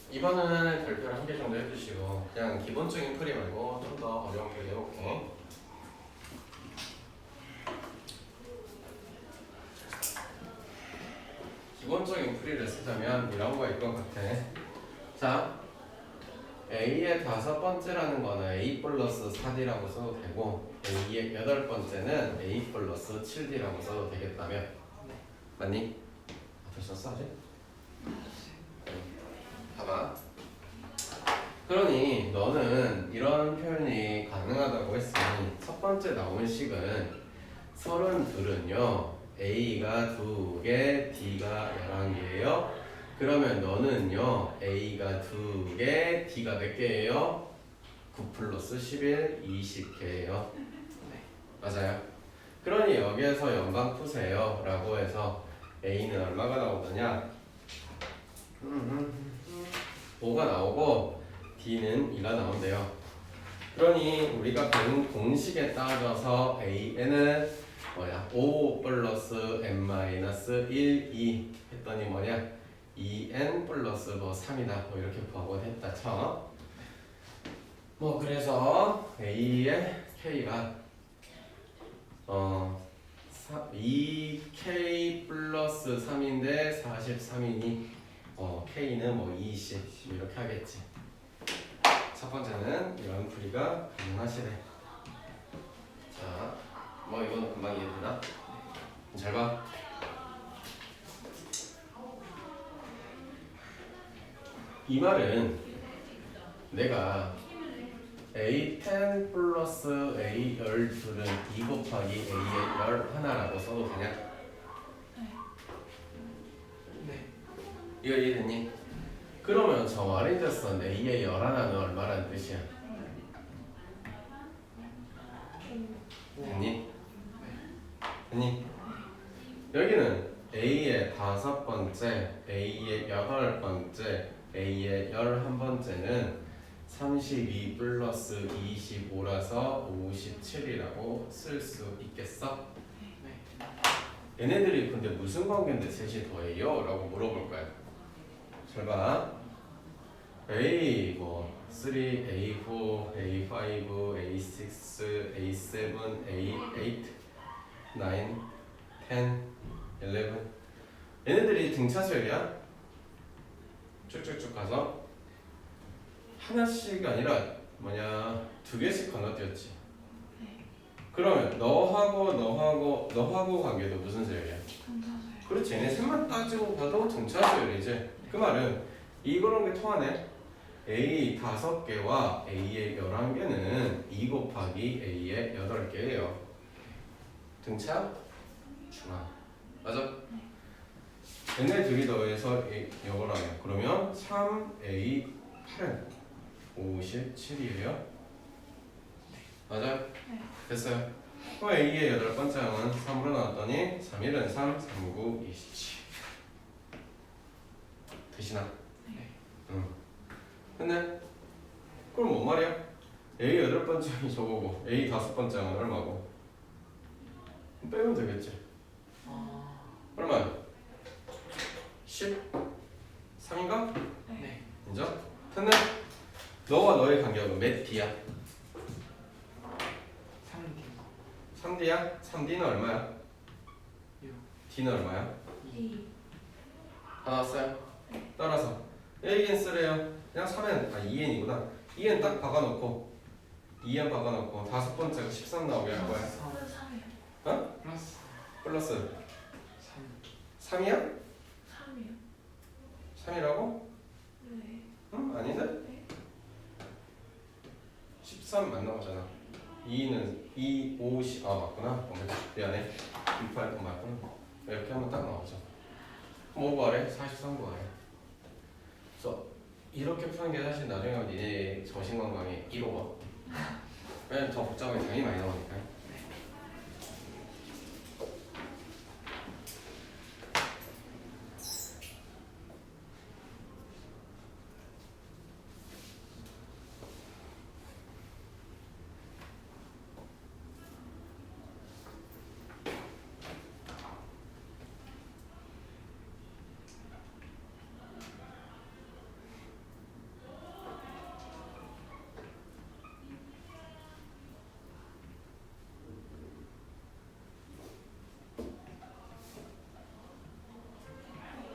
이번은 별표를 한 개 정도 해주시고 그냥 기본적인 풀이 말고 좀 더 어려운 풀이 해볼게. 기본적인 풀이를 쓰자면 이런 거일 것 같아. 자, A의 5번째라는 거는 A 플러스 4D라고 써도 되고 A의 8번째는 A 플러스 7D라고 써도 되겠다며. 맞니? 벌써 써 아직? 봐봐. 그러니 너는 이런 표현이 가능하다고 했으니 첫 번째 나온 식은 32은요 A가 2개, D가 11개예요. 그러면 너는요 A가 2개, D가 몇 개예요? 9 플러스 11, 20개예요. 맞아요. 그러니 여기에서 연방 푸세요 라고 해서 A는 얼마가 나오더냐? 5가 나오고 D는 2가 나온대요. 그러니 우리가 배운 공식에 따라서 A는 뭐야? 5 플러스 n-1, 2 했더니 뭐냐? 2n 플러스 뭐 3이다 뭐 이렇게 구하고 했다 쳐. 뭐 그래서 A의 K가 2K 플러스 3인데 43이니 K는 뭐 20 이렇게 하겠지. 첫 번째는 이런 풀이가 가능하시래. 자, 뭐 이거는 금방 이해되나? 잘 봐. 이 말은 내가 A10 플러스 A12는 2 곱하기 A의 11라고 써도 되냐? 네. 이거 이해됐니? 그러면 저 와린저선 A의 11은 얼마라는 뜻이야? 됐니? 됐니? 여기는 A의 5번째, A의 8번째, A의 11번째는 32 플러스 25라서 57이라고 쓸 수 있겠어? 네. 얘네들이 근데 무슨 관계인데 셋이 더해요? 라고 물어볼 거야. 잘 봐. A 뭐 3, A4, A5, A6, A7, A8, 9, 10, 11 얘네들이 등차수열이야. 쭉쭉쭉 가서 하나씩 아니라 뭐냐 2개씩 건너뛰었지. 그러면 너하고 관계도 무슨 수열이야? 그렇지. 얘네 셋만 따지고 봐도 등차수열이지. 그 말은 이거런 게 통하네. A 5개와 A의 11개는 2 곱하기 A의 8개예요. 등차 중앙. 맞아? 네. 얘네 둘이 더해서 이걸 하면 그러면 3A 8은 57이에요. 맞아요? 네. 됐어요. 또 A의 여덟 번째 항은 3으로 나왔더니 3, 1은 3, 3, 9, 27 되시나? 네. 응. 근데 그럼 뭔 말이야? A 여덟 번째 항이 저거고 A 다섯 번째 항은 얼마고? 빼면 되겠지. 아. 얼마야? 10? 3인가? 네. 인정? 근데 너와 너의 간격은 몇 D야? 3D. 3D야? 3D는 얼마야? 6. D는 얼마야? 2. 다 나왔어요? 따라서 An 쓰래요. 그냥 3n, 2n이구나. 2n 딱 박아놓고 2n 박아놓고 다섯 번째가 13 나오게 할 거야. 3이요. 어? 플러스 플러스 3. 3이야? 3이요. 3이라고? 네. 응? 아닌데? 네. 13 안 나오잖아. 2는 2, 5, 10. 아 맞구나. 미안해. 6, 8, 맞구나. 이렇게 하면 딱 나오죠. 뭐 구하래? 43 구하래. 그래서 이렇게 푸는 게 사실 나중에 니네 정신건강에 이로워. 왜냐면 더 복잡하게 당연히 많이 나오니까.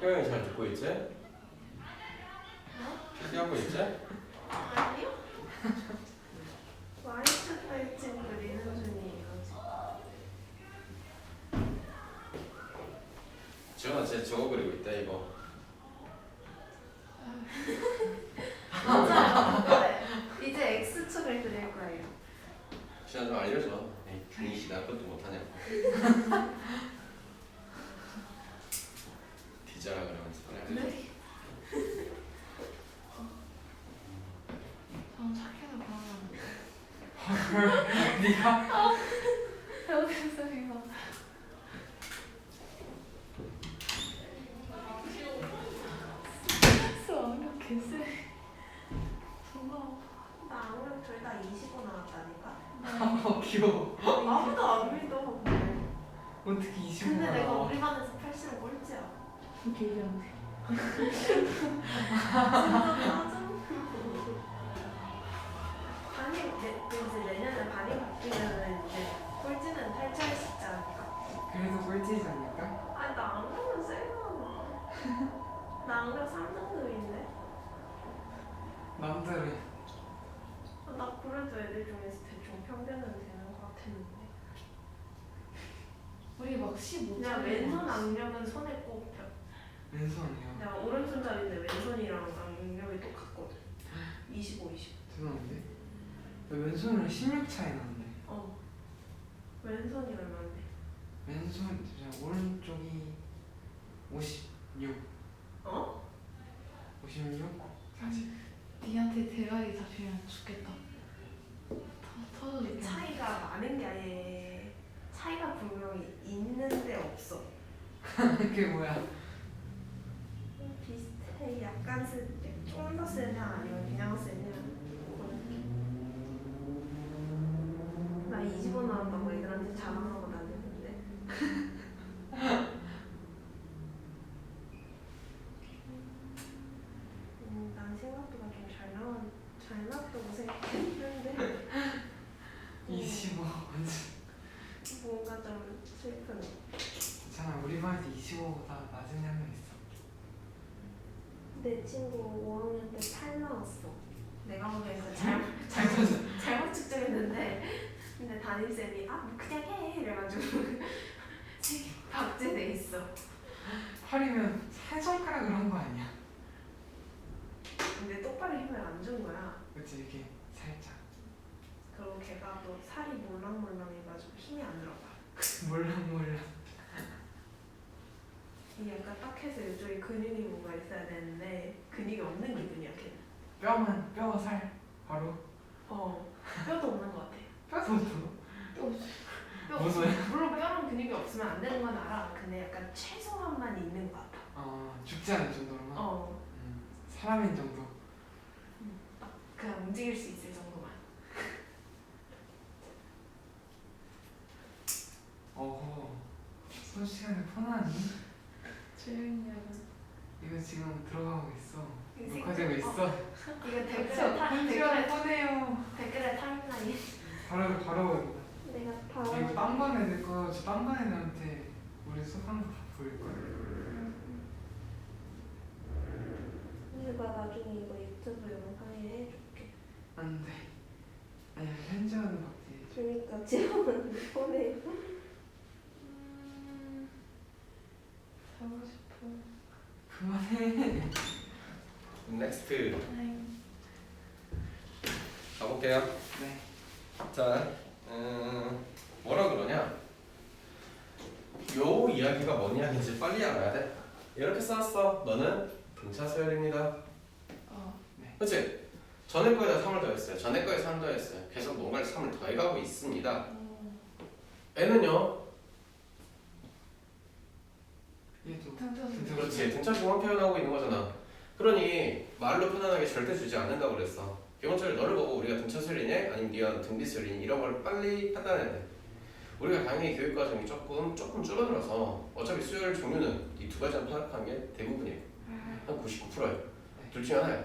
효영이 잘 듣고 있지? 필기하고 있지? 아니요? 와이트 팔찌 그리는 중이에요. 지원아 쟤 저거 그리고 있다 이거. 맞아요. 네. 이제 X축을 그릴 거예요. 지원아 좀 알려줘. 에이 분이시 나 그것도 못하냐고. 뒤져라 그러면서. 네? 저는 착해서 그러면 네가 여기서 이거 수 완전 개쎄. 정말 나 아무래도 둘 다 25 나왔다니까? 귀여워. 아무도 안 믿어. 어떻게 25가 근데 내가 나와? 우리 반에서 80은 꼴찌야. 개이한데. 아니, 이제 내년에 반이 바뀌면은 이제 꼴찌는 탈출할 수 있지 않을까? 그래도 꼴찌지 않을까? 아니, 나 안 그러면 쎄가. 나안 그러면 3등급인데? 남들은 나 그래도 애들 중에서 대충 평균은 되는 것 같았는데. 우리 막 15. 그냥 왼손 악력은 손에 꼽혀. 왼손이요. 내가 오른손잡이인데 왼손이랑 악력이 똑같거든. 25, 20. 죄송한데 왼손으로 16 차이 나는데 어. 왼손이 얼마인데? 왼손 진짜 오른쪽이 56 어? 56 40 니한테 대가리 잡히면 죽겠다. 터져 근데 죽겠다. 차이가 많은 게 아예 차이가 분명히 있는데 없어. 그게 뭐야? 비슷해. 약간 조금 더 세냐 아니면 그냥 세냐. 나 25 나왔다고 애들한테 자랑하고 다녔는데. 난 생각보다 좀 잘 나왔다고 생각했는데 25 뭔가 좀 슬프네. 괜찮아 우리 반에서 25보다 낮은 애명 있어. 내 친구 5학년 때 8 나왔어. 내가 보기엔 그 잘못 측정했는데 근데 담임쌤이 뭐 그냥 해 이래가지고 박제돼 있어. 8이면 한 손가락으로 한 거 아니야? 근데 똑바로 힘을 안 준 거야. 그치 이렇게 살짝 그리고 걔가 또 살이 몰랑몰랑해가지고 힘이 안 들어가. 몰라 이게 약간 딱해서 이쪽에 근육이 뭔가 있어야 되는데 근육이 없는 기분이야 걔는. 뼈, 살 바로 뼈도 없는 것 같아. 뼈도 뼈 무슨? 물론 뼈랑 근육이 없으면 안 되는 건 알아. 근데 약간 최소한만 있는 것 같아. 죽지 않을 정도로만. 사람인 정도. 딱 그냥 움직일 수 있을 정도만. 어허. 수업 시간에 폰하니? 조용히 하자. 이거 지금 들어가고 있어. 이거 녹화되고 있어. 이거 시간에 폰해요. 댓글에 타임라인. 바로 내가 이거 딴반 애들 거, 저 딴반 애들한테 우리 수업하는 거다 보일 거야. 이거 나중에 이거 유튜브 영상에 해줄게. 안 돼. 아니 현지하는 박지. 그러니까 지금은 보내. 자고 싶어. 그만해. 넥스트 아이. 가볼게요. 네. 자, 뭐라 그러냐? 요 이야기가 뭔 이야기인지 빨리 알아야 돼. 이렇게 써놨어. 너는 등차 서열입니다. 그렇지? 전에 거에다 3을 더했어요. 전에 거에 3 더했어요. 계속 뭔가를 3을 더해가고 있습니다. 애는요? 얘도. 그렇지. 등차 중앙 표현하고 있는 거잖아. 그러니 말로 편안하게 절대 주지 않는다고 그랬어. 기본적으로 너를 보고 우리가 등차 수열이니 아니면 네가 등비 수열이니 이런 걸 빨리 판단해야 돼. 우리가 당연히 교육 과정이 조금 줄어들어서 어차피 수열 종류는 이 두 가지만 파악한 게 대부분이에요. 한 99%예요. 둘 중에 하나야.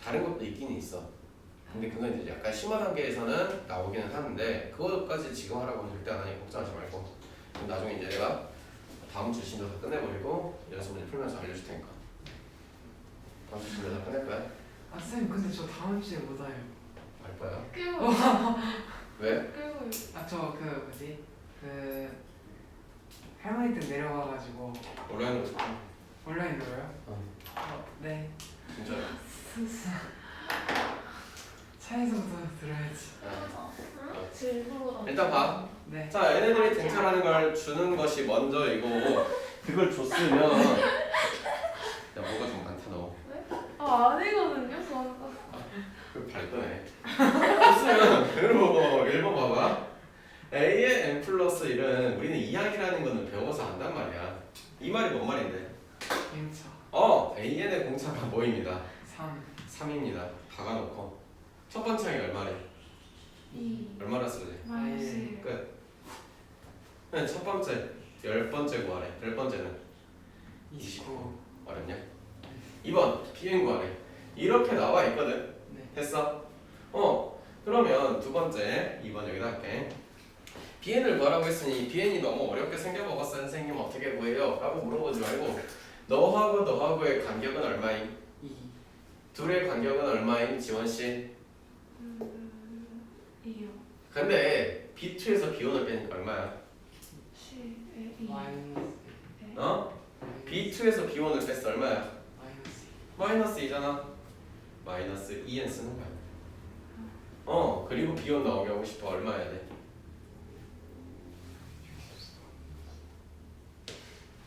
다른 것도 있긴 있어. 근데 그건 이제 약간 심화 단계에서는 나오기는 하는데 그것까지 지금 하라고는 절대 안 하니 걱정하지 말고. 그럼 나중에 이제 내가 다음 주 진도 다 끝내버리고 연습문제 풀면서 알려줄 테니까. 다음 주 진도 다 끝낼 거야? 아 쌤 근데 저 다음 주에 못 와요. 알 거야? 끌고 왜? 끌고 저 그 뭐지? 그 할머니 댁 내려와가지고 온라인으로 온라인으로요? 네. 진짜. 차에서부터 들어야지. 질문보다 일단 봐. 네. 자, 얘네들이 등차라는 걸 주는 것이 먼저이고 그걸 줬으면 야 뭐가 좀 많다 너. 아니거든요. 저는 그 발끈해. 줬으면 그리고 1번 봐봐. A의 n 플러스 1은 우리는 이항이라는 거는 배워서 안단 말이야. 이 말이 뭔 말인데? 인차 AN의 공차가 뭐입니다? 3. 3입니다. 박아놓고 첫 번째 항이 얼마래? 2 얼마나 쓰지? 마이너스 1. 끝. 네, 첫 번째 10번째 구하래. 10번째는 29. 어렵냐? 2번 비행 구하래. 이렇게 나와 있거든. 네. 됐어? 그러면 두 번째 2번 여기다 할게. BN을 구하라고 했으니 BN이 너무 어렵게 생겨먹었어 선생님 어떻게 구해요? 라고 물어보지 말고 너하고의 간격은 얼마임? 2. 둘의 간격은 얼마임? 지원씨? 2요. 근데 B2에서 B1을 빼니까 얼마야? 10에 2. 마이너스. B2에서 B1을 뺐어 얼마야? 마이너스. 마이너스 2잖아. 마이너스 2n 쓰는 거야. 그리고 B1 나오게 하고 싶어. 얼마 해야 돼?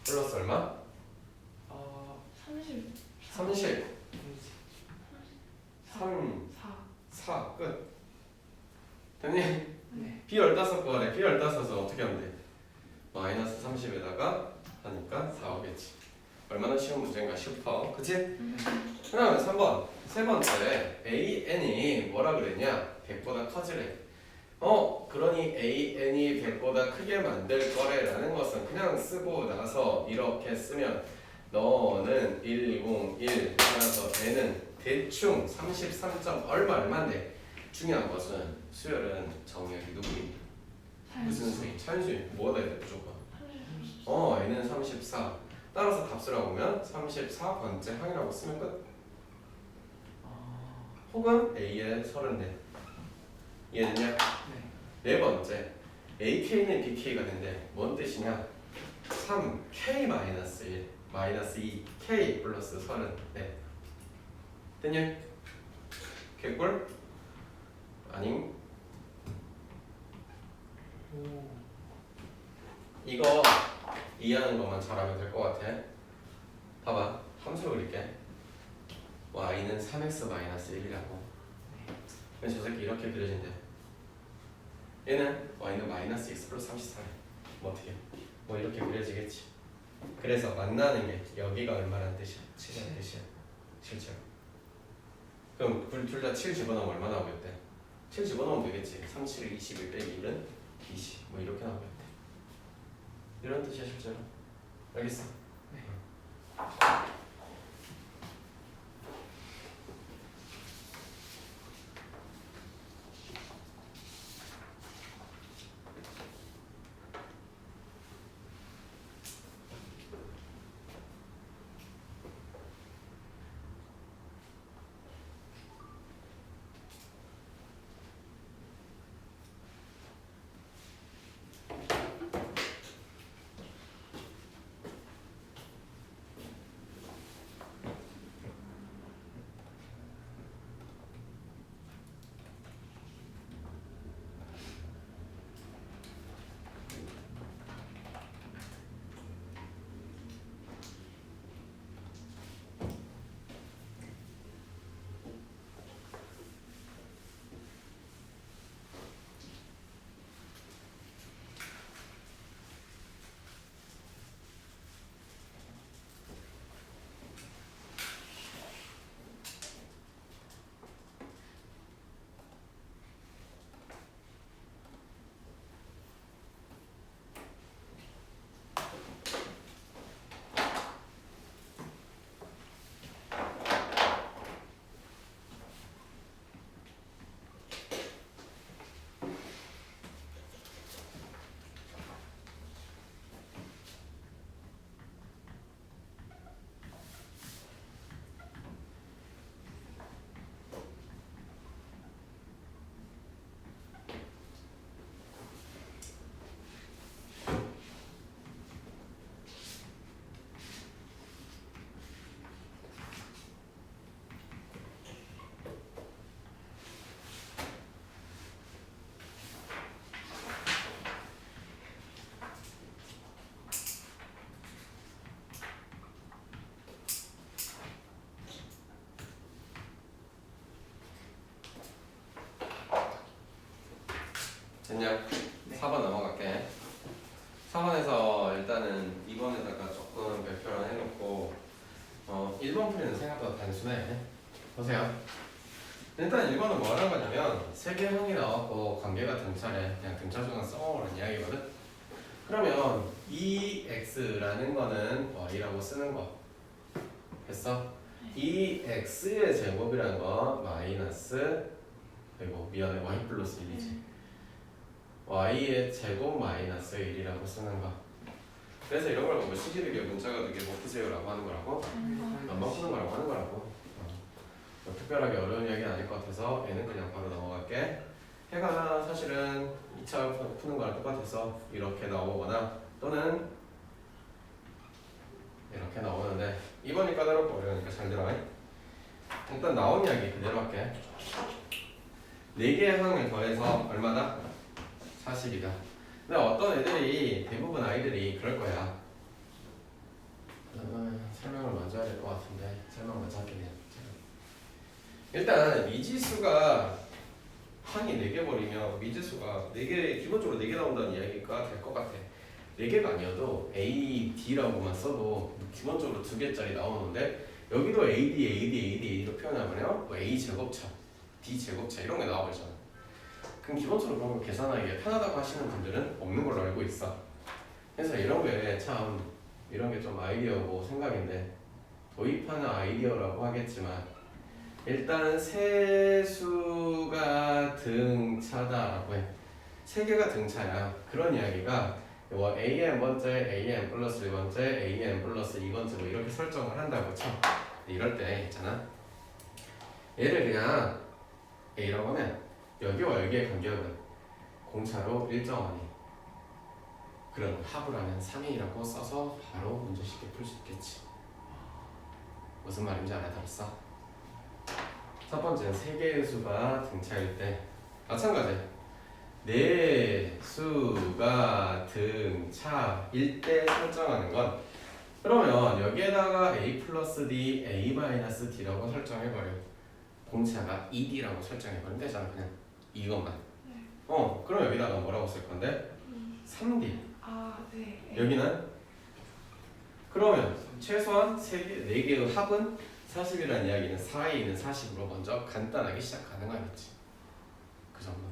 플러스 얼마? 30. 30 3 4. 4 끝. 됐니? 네. B 15 구하래. B 15은 어떻게 하면 돼? 마이너스 30에다가 하니까 4 오겠지. 얼마나 쉬운 문제인가 싶어. 그치? 그 다음에 3번 세 번째 AN이 뭐라 그랬냐? 100보다 커지래. 그러니 AN이 100보다 크게 만들 거래 라는 것은 그냥 쓰고 나서 이렇게 쓰면 너는 101 따라서 N은 대충 33점 얼마인데 중요한 것은 수열은 정의역이 누구입니까? 무슨 수인? 차인수인 뭐가 돼야 돼 무조건? N은 34 따라서 값을 하면 34번째 항이라고 쓰면 끝. 혹은 A의 34 이해됐냐? 네. 네 번째 AK는 BK가 된대. 뭔 뜻이냐? 3K 마이너스 1 마이너스 2K 플러스 34 됐냐? 개꿀? 아님? 오. 이거 이해하는 것만 잘하면 될 것 같아. 봐봐, 함수 그릴게. y는 3x-1이라고. 저 새끼 이렇게 그려진대. 얘는 y는 마이너스 x 플러스 34래. 뭐 어떻게? 뭐 이렇게 그려지겠지. 그래서 만나는 게 여기가 얼마란 뜻이야? 7이란 뜻이야. 실제로. 그럼 둘 다 7 집어넣으면 얼마 나오겠대? 7 집어넣으면 되겠지. 3, 7, 21 빼기 1은 20. 뭐 이렇게 나오겠대. 이런 뜻이야 실제로. 알겠어? 네. 됐냐? 네. 4번 넘어갈게. 4번에서 일단은 2번에다가 조금 별표를 해놓고 1번 풀이는 생각보다 단순해. 보세요. 일단 1번은 뭐 하는 거냐면 세 개 항이 나왔고 관계가 등차래. 그냥 등차 중간 써먹으라는 이야기거든. 그러면 이 x라는 거는 y라고 쓰는 거. 됐어? 이 x의 제곱이라는 거 마이너스 그리고 미안해 y 플러스 1이지. y의 제곱 마이너스 1이라고 쓰는 거. 그래서 이런 걸 보고 시기르게 문자가 되게 못 푸세요라고 하는 거라고. 안 바꾸는 거라고 하는 거라고. 뭐 특별하게 어려운 이야기는 아닐 것 같아서 얘는 그냥 바로 넘어갈게. 해가 사실은 2차 푸는 거랑 똑같아서 이렇게 나오거나 또는 이렇게 나오는데 2번이 까다롭고 어려우니까 잘 들어. 일단 나온 이야기 그대로 할게. 4개의 항을 더해서 얼마다? 40이다. 근데 어떤 애들이 대부분 아이들이 그럴 거야. 설명을 먼저 해야 될 것 같은데 설명 먼저 할게. 일단 미지수가 항이 4개 버리면 미지수가 4개 기본적으로 4개 나온다는 이야기가 될 것 같아. 4개가 아니어도 A, D라고만 써도 기본적으로 2개짜리 나오는데 여기도 AD로 표현하면 뭐 A 제곱차, D 제곱차 이런 게 나와버리잖아. 그럼 기본적으로 그런 거 계산하기 편하다고 하시는 분들은 없는 걸로 알고 있어. 그래서 이런 게 참 이런 게 좀 아이디어고 생각인데 도입하는 아이디어라고 하겠지만 일단 세수가 등차다라고 해. 세 개가 등차야. 그런 이야기가 AN 번째, AN 플러스 1번째, AN 플러스 2번째 뭐 이렇게 설정을 한다고 쳐. 이럴 때 있잖아. 얘를 그냥 A라고 하면 여기와 여기의 간격은 공차로 일정하니 그런 합을 하면 3인이라고 써서 바로 문제 쉽게 풀 수 있겠지. 무슨 말인지 알아들었어? 첫 번째는 세 개의 수가 등차일 때 마찬가지 내 수가 등차일 때 설정하는 건 그러면 여기에다가 a 플러스 d, a 마이너스 d라고 설정해버려. 공차가 2d라고 설정해버리면 되잖아. 그냥 이것만. 네. 그럼 여기다가 뭐라고 쓸 건데? 3d. 아, 네. 여기는? 그러면 최소한 4개의 합은 40이라는 이야기는 4에 있는 40으로 먼저 간단하게 시작 가능하겠지. 그 정도.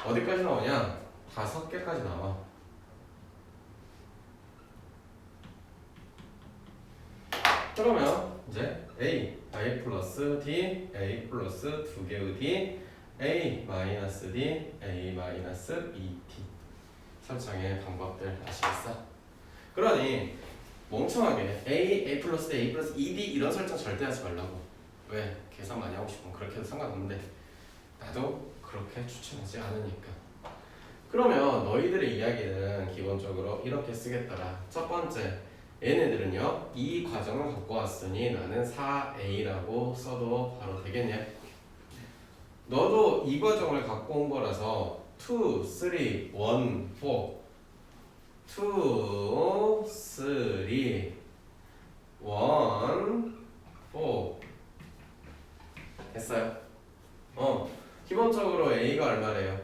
어디까지 나오냐? 5개까지 나와. 그러면 이제 a 플러스 d, a 플러스 2개의 d, a 마이너스 d, a 마이너스 2d 설정의 방법들 아시겠어? 그러니 멍청하게 a 플러스 d, a 플러스 2d 이런 설정 절대 하지 말라고. 왜? 계산 많이 하고 싶으면 그렇게 해도 상관없는데 나도 그렇게 추천하지 않으니까. 그러면 너희들의 이야기는 기본적으로 이렇게 쓰겠더라. 첫 번째, 얘네들은요 이 과정을 갖고 왔으니 나는 4a라고 써도 바로 되겠냐? 너도 이 과정을 갖고 온 거라서 2, 3, 1, 4 2, 3, 1, 4 됐어요? 기본적으로 a가 얼마래요?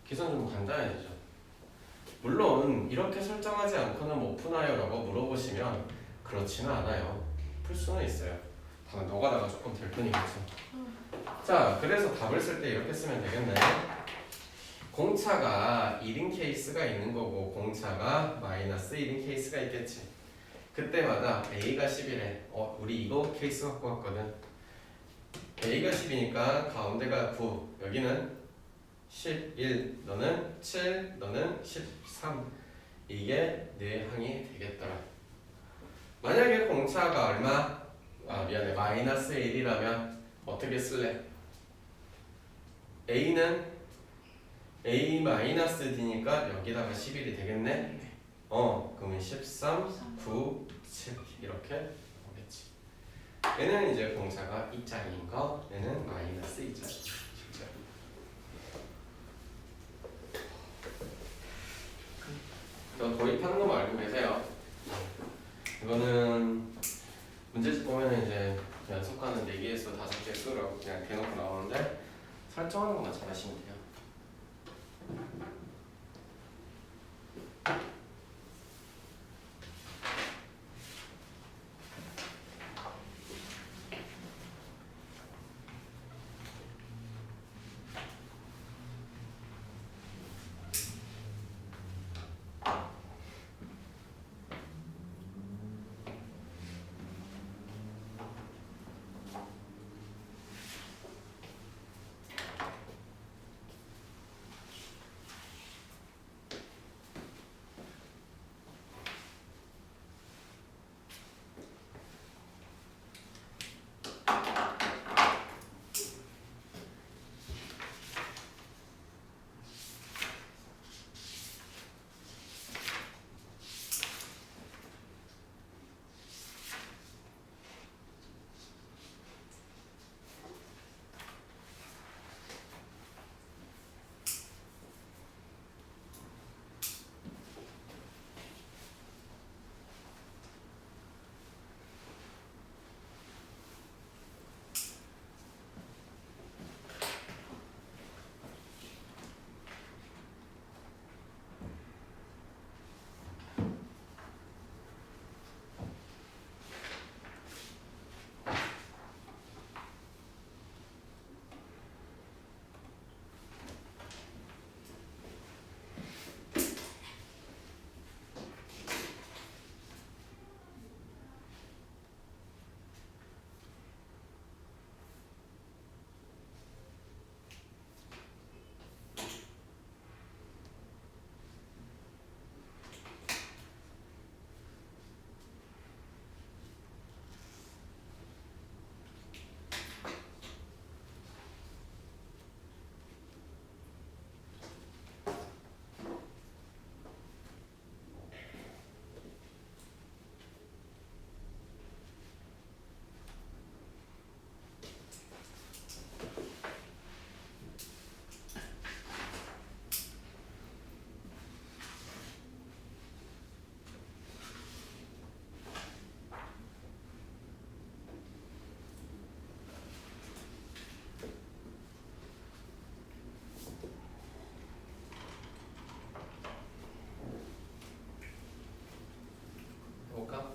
계산 좀 간단해지죠. 물론 이렇게 설정하지 않고는 못 푸나요? 라고 물어보시면 그렇지는 않아요. 풀 수는 있어요. 다만 노가다가 조금 될 뿐이겠죠. 자, 그래서 답을 쓸 때 이렇게 쓰면 되겠네. 공차가 1인 케이스가 있는 거고 공차가 마이너스 1인 케이스가 있겠지. 그때마다 a가 10이래. 우리 이거 케이스 갖고 왔거든. a가 10이니까 가운데가 9, 여기는 11, 너는 7, 너는 13. 이게 네 항이 되겠더라. 만약에 공차가 얼마? 미안해. 마이너스 1이라면 어떻게 쓸래? a는 a 마이너스 d니까 여기다가 11이 되겠네? 그러면 13, 9, 7 이렇게 오겠지. 얘는 이제 공차가 2짜리인 거, 얘는 마이너스 2짜리. 도입하는 거 알고 계세요? 이거는 문제집 보면 이제 그냥 속하는 4개에서 5개 수라고 그냥 대놓고 나오는데 설정하는 것만 잘 하시면 돼요. 해볼까?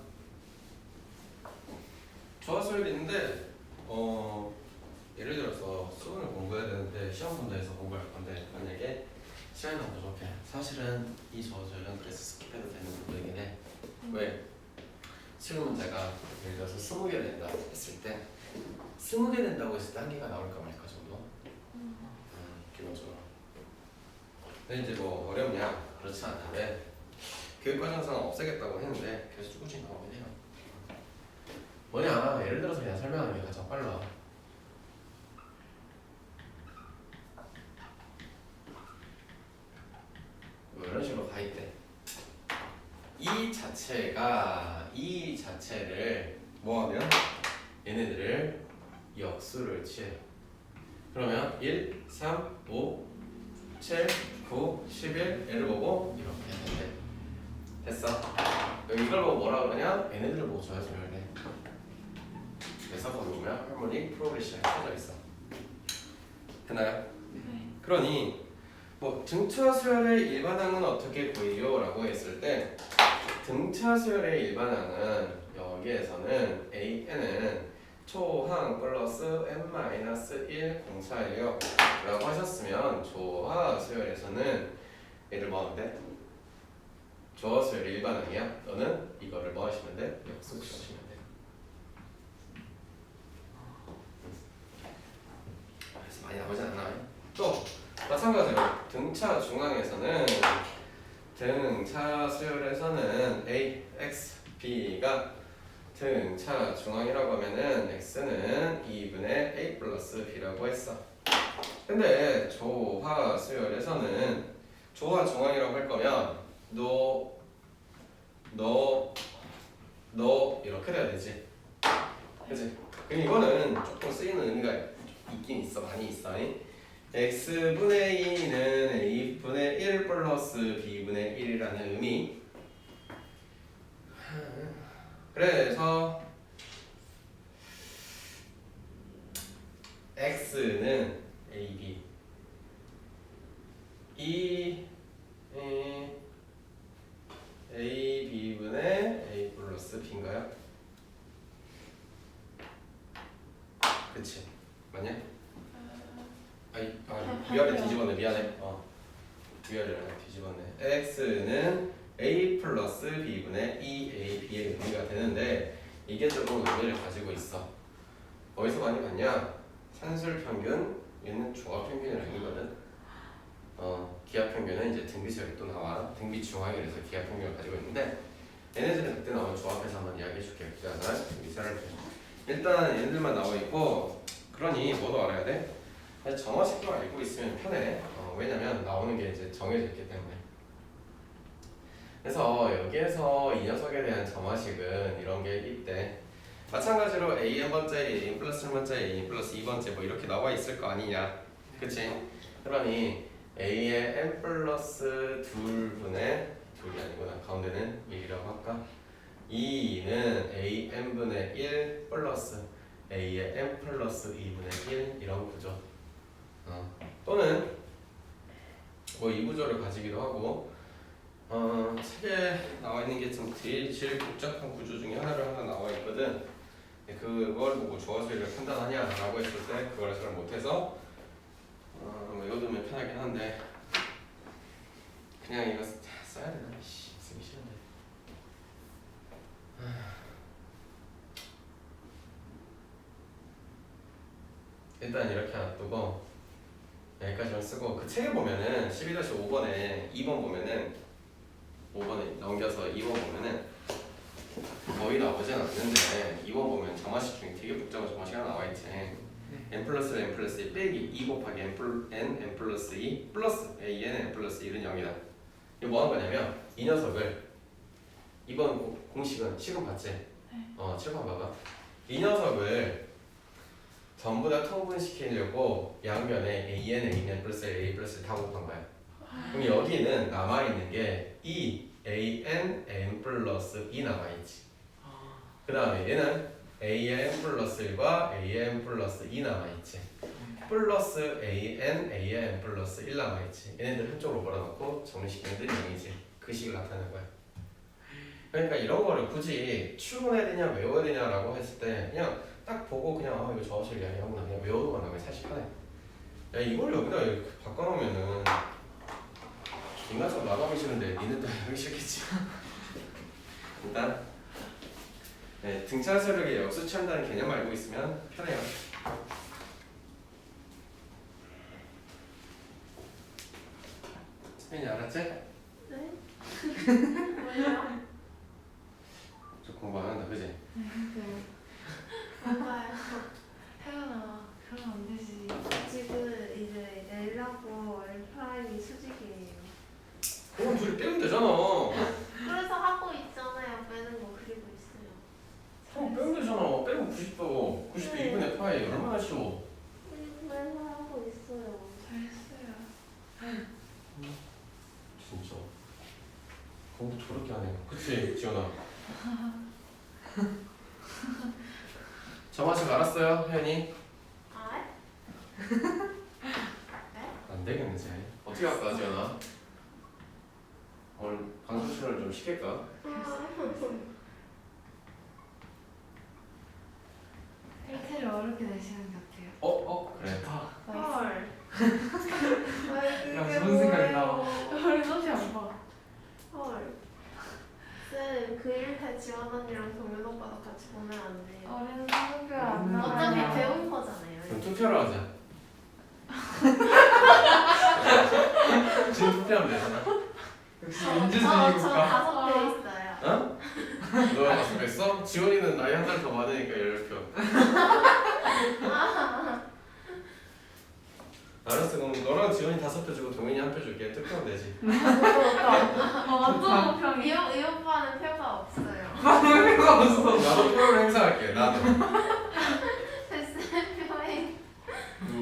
조화수열이 있는데 예를 들어서 수능을 공부해야 되는데 시험 본다해서 공부할 건데 만약에 시간이 너무 부족해. 사실은 이 조화수열은 그래서 스킵해도 되는 부분이긴 해. 왜? 수능 문제가 예를 들어서 20개 된다 했을 때 20개 된다고 했을 때 한 개가 나올까 말까 정도? 기본적으로. 근데 이제 뭐 어렵냐? 그렇지 않은데 교육과정상 없애겠다고 했는데 계속 꾸준히 나오긴 해요. 뭐냐? 예를 들어서 그냥 설명하는 게 가장 빨라. 뭐 이런 식으로 가 있대. 이 자체를 뭐하면 얘네들을 역수를 취해요. 그러면 1, 3, 5, 7, 9, 11 얘를 보고 이렇게 했는데 됐어. 이걸 보고 뭐라 그러냐? 얘네들을 보고 조화수열을 해. 그래서 거기 보면 할모닉 프로그레션이 써져 있어. 됐나요? 네. 그러니 뭐 등차 수열의 일반항은 어떻게 구해요? 라고 했을 때 등차 수열의 일반항은 여기에서는 AN은 초항 플러스 n-1 공차예요 라고 하셨으면 조화 수열에서는 얘를 뭐 하면 돼? 조화 수열의 일반항이야. 너는 이거를 뭐 하시면 돼? 역수 취하시면 돼. 그래서 많이 나오진 않아요. 또 마찬가지로 등차 중앙에서는 등차 수열에서는 A, X, B가 등차 중앙이라고 하면은 X는 2분의 A 플러스 B라고 했어. 근데 조화 수열에서는 조화 중앙이라고 할 거면 너 이렇게 돼야 되지. 그치? 그럼 이거는 조금 쓰이는 의미가 있긴 있어. 많이 있어. X분의 2는 A분의 1 플러스 B분의 1이라는 의미. 그래서 X는 AB AB분의 A 플러스 B인가요? 그치? 맞냐? 위아래 뒤집었네. 미안해. 위아래 뒤집었네. X는 A 플러스 B분의 2AB의 의미가 되는데 이게 조금 의미를 가지고 있어. 어디서 많이 봤냐? 산술 평균, 얘는 조합 평균이라는 의미거든. 기하 평균은 이제 등비 지역이 또 나와. 등비 중앙이 그래서 기하 평균을 가지고 있는데 얘네들은 그때 나오는 조합해서 한번 이야기해 줄게. 기하잖아. 미사를 일단 얘네들만 나와 있고 그러니 뭐도 알아야 돼? 정화식도 알고 있으면 편해. 왜냐면 나오는 게 이제 정해져 있기 때문에. 그래서 여기에서 이 녀석에 대한 정화식은 이런 게 있대. 마찬가지로 AN번째, AN 플러스 1번째, AN 플러스 2번째 뭐 이렇게 나와 있을 거 아니냐. 그치? 그러니 A의 N 플러스 2분의 2이 아니구나. 가운데는 1이라고 할까? 2는 AN분의 1 플러스 A의 N 플러스 2분의 1 이런 구조. 또는 뭐 이 구조를 가지기도 하고 책에 나와 있는 게 좀 제일 복잡한 구조 중에 하나를 하나 나와 있거든. 그걸 보고 조화수열을 판단하냐라고 했을 때 그걸 잘 못해서 외워두면 편하긴 한데 그냥 이거 써야 되나? 쓰기 싫은데. 일단 이렇게 놔두고 여기까지만 쓰고 그 책에 보면은 12-5번에 2번 보면은 5번에 넘겨서 2번 보면은 거의 나오진 않는데 2번 보면 정화식 중에 되게 복잡한 정화식이 하나 나와있지. n 플러스 n 플러스 2 빼기 2 곱하기 n 플러스 2 플러스 an n 플러스 1은 0이다. 이거 뭐 한 거냐면 이 녀석을 이번 공식은 식은 봤지? 칠판 봐봐. 이 녀석을 전부 다 통분시키려고 양변에 an 플러스 a 플러스 다 곱한 거야. 그럼 여기는 남아있는 게 an 플러스 2 남아있지. 그 다음에 얘는 an 플러스 1과 an 플러스 2 남아있지. 플러스 an 플러스 1 남아있지. 얘네들 한쪽으로 몰아넣고 정리시키면 0이지. 그 식을 나타내는 거야. 그러니까 이런 거를 굳이 출근해야 되냐 외워야 되냐라고 했을 때 그냥 딱 보고 그냥 이거 저어실 이야기하구나 그냥 외우고만 나면 사실 편해. 야 이걸 여기다 이렇게 바꿔놓으면은 인간적으로 나가기 싫은데 니는 또 하기 싫겠지. 일단 네, 등차 수력의 역수 취한다는 개념 알고 있으면 편해요. 수빈이 알았지? 네? 뭐예요? 저 공부 안 한다 그지? 네. 뭔가요? 혜연아 그러면 안 되지. 지금 이제 L하고 L' 수직이에요. 그럼 둘이 빼면 되잖아. 그래서 하고 있잖아요. 빼는 거 그리고 있어요. 빼면 되잖아. 빼면 90도 90도 네. 2분의 파이 얼마나 쉬워. 그래서 하고 있어요. 잘했어요. 진짜 공부 저렇게 하네. 그치 지원아? 정화식 알았어요 혜연이? 아? 안 되겠는지 어떻게 할까 지원아? 오늘 방송 출연을 좀 시킬까? 일태를 어렵게 내시는 것 같아요. 그래. 헐. 야, 무슨 생각이다. 우리 너무 안 봐. 헐. 쌤, 그 일탈 지원 언니랑 동현 오빠도 같이 보면 안 돼요. 어린 성별 안 음. 나와. 어차피 배운 거잖아요. 그럼 투표를 하자. 지금 투표하면 되잖아. 역시 저 민주주의 국가. 5개 있어요. 어? 너 약속했어? 지원이는 나이 한 달 더 많으니까 10표. 알았어 그럼 너랑 지원이 5표 주고 동현이 1표 줄게. 투표하면 되지. 완전 공평해. 이 오빠는 표가 없어요. 필요가 없어. 나도 표를 행사할게. 나도. 쌤 표에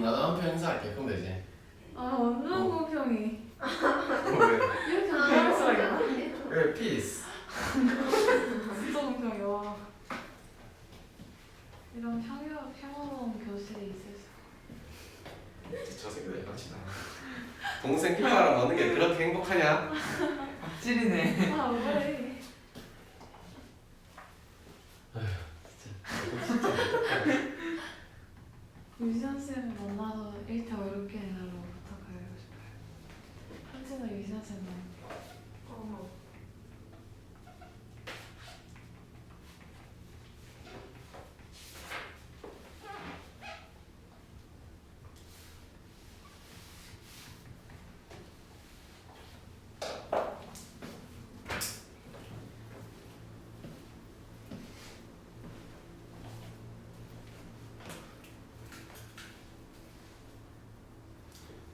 나도 1표 행사할게. 그럼 되지. 아 완전 공평해. 왜? 이렇게 공평할 수가 있나? 왜 피스? 진짜 공평해. 와. 이런 평화로운 교실이 있을 수. 저 새끼들 같이 나. 동생 피파랑 넣는 게 그렇게 행복하냐? 악질이네. 아 왜? 유지현 쌤 만나서 일타 어렵게 해달라고 부탁하고 싶어요. 현진아 유지현 쌤 만나. 어머.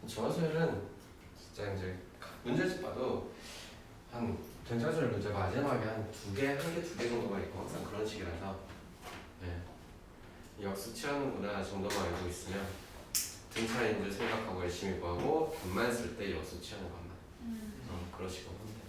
저수열은 진짜 이제 문제집 봐도 한 전차수열 문제 마지막에 한 2개, 1개, 2개 정도가 있고 항상 그런 식이라서 역수 취하는구나 정도만 알고 있으면 등차인 줄 생각하고 열심히 구하고 답만 쓸 때 역수 취하는 것만 그런 식으로 하면 돼.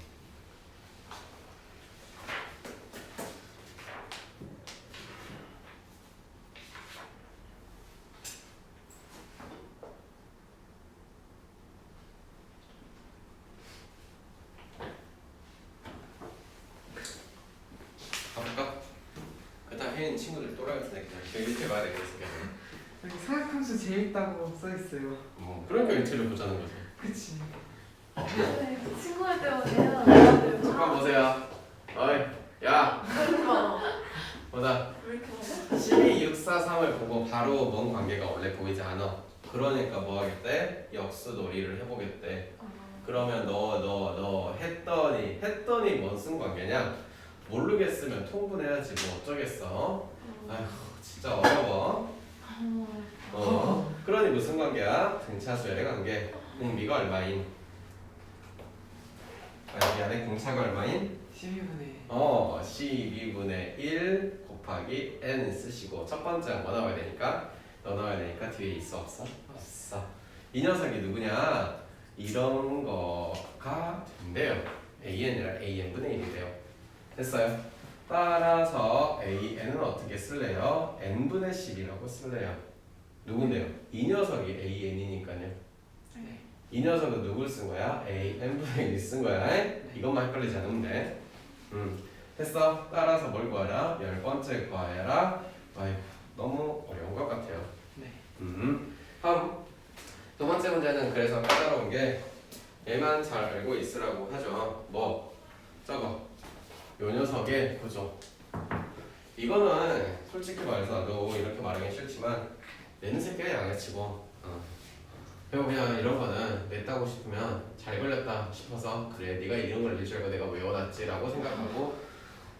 가볼까? 일단 혜인 친구들 또라이 같은 애들 그냥 이렇게 봐야 되겠어. 여기 사각함수 재밌다고 써있어요. 뭐 그러니까 인테리어 보자는 거죠. 그치. 네, 친구들 때문에 해야 잠깐 보세요. 어이, 야, 보자. 12643을 보고 바로 뭔 관계가 원래 보이지 않아. 그러니까 뭐 하겠대? 역수 놀이를 해보겠대. 그러면 너 했더니 뭔 쓴 관계냐? 모르겠으면 통분해야지 뭐 어쩌겠어. 아휴 진짜 어려워. 그러니 무슨 관계야? 등차수열의 관계. 공비가 얼마인? 여기 안에 공차가 얼마인? 12분의 12분의 1 곱하기 n 쓰시고 첫 번째 뭐 나와야 되니까? 너 나와야 되니까 뒤에 있어 없어? 없어. 이 녀석이 누구냐? 이런 거가 된대요. an이라 an분의 1이 돼요. 됐어요. 따라서 an은 어떻게 쓸래요? n분의 10이라고 쓸래요. 누군데요? 이 녀석이 an이니까요. 이 녀석은 누굴 쓴 거야? an분의 1을 쓴 거야. 이것만 헷갈리지 않으면 돼. 됐어. 따라서 뭘 구하라? 10번째 구하라. 아이고 너무 어려운 것 같아요. 네. 다음 두 번째 문제는 그래서 까다로운 게 얘만 잘 알고 있으라고 하죠. 뭐 저거 요 녀석의 구조. 이거는 솔직히 말해서 나도 이렇게 말하기 싫지만 내는 새끼가 양아치고 그리고 그냥 이런 거는 냈다고 싶으면 잘 걸렸다 싶어서 그래 네가 이런 걸 낼 줄 알고 내가 외워놨지 라고 생각하고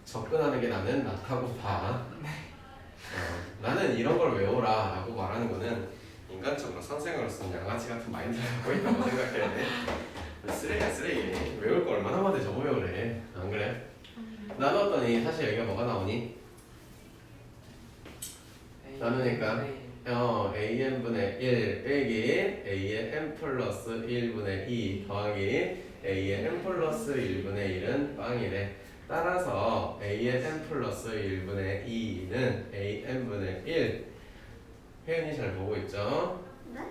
접근하는 게 나는 낫다고 봐. 나는 이런 걸 외워라 라고 말하는 거는 인간적으로 선생으로서는 양아치 같은 마인드를 갖고 있다고 생각해야 돼. 쓰레기야 쓰레기. 외울 거 얼마나 많은데 저거 외우래. 안 그래? 나눴더니 사실 여기가 뭐가 나오니? 나누니까 AN분의 1 빼기 A의 n 플러스 1분의 2 더하기 A의 n 플러스 1분의 1은 빵이래. 따라서 A의 n 플러스 1분의 2는 AN분의 1. 혜연이 잘 보고 있죠? 네?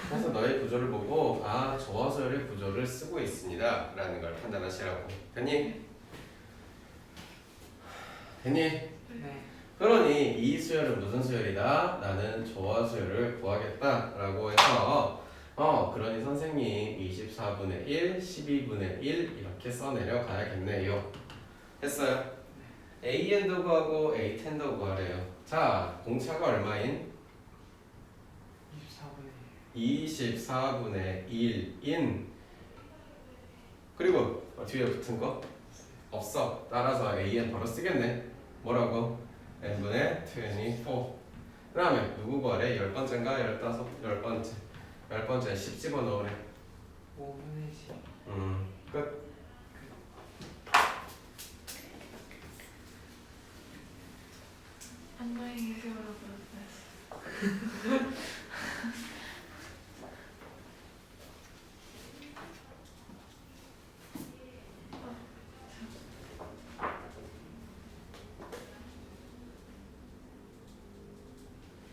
그래서 너의 구조를 보고 아 조화소열의 구조를 쓰고 있습니다 라는 걸 판단하시라고. 됐니? 됐니? 네. 그러니 이 수열은 무슨 수열이다? 나는 조화수열을 구하겠다 라고 해서 그러니 선생님 24분의 1, 12분의 1 이렇게 써내려 가야겠네요. 됐어요? AN도 구하고 A10도 구하래요. 자 공차가 얼마인? 24분의 1인 그리고 뒤에 붙은 거? 없어. 따라서 AN 바로 쓰겠네. 뭐라고? n분의 24. 그 다음에 누구 구하래? 10번째인가? 10번째 10번째 10 집어넣으래. 5분의 10. 끝. 안녕히 계세요라고 했어.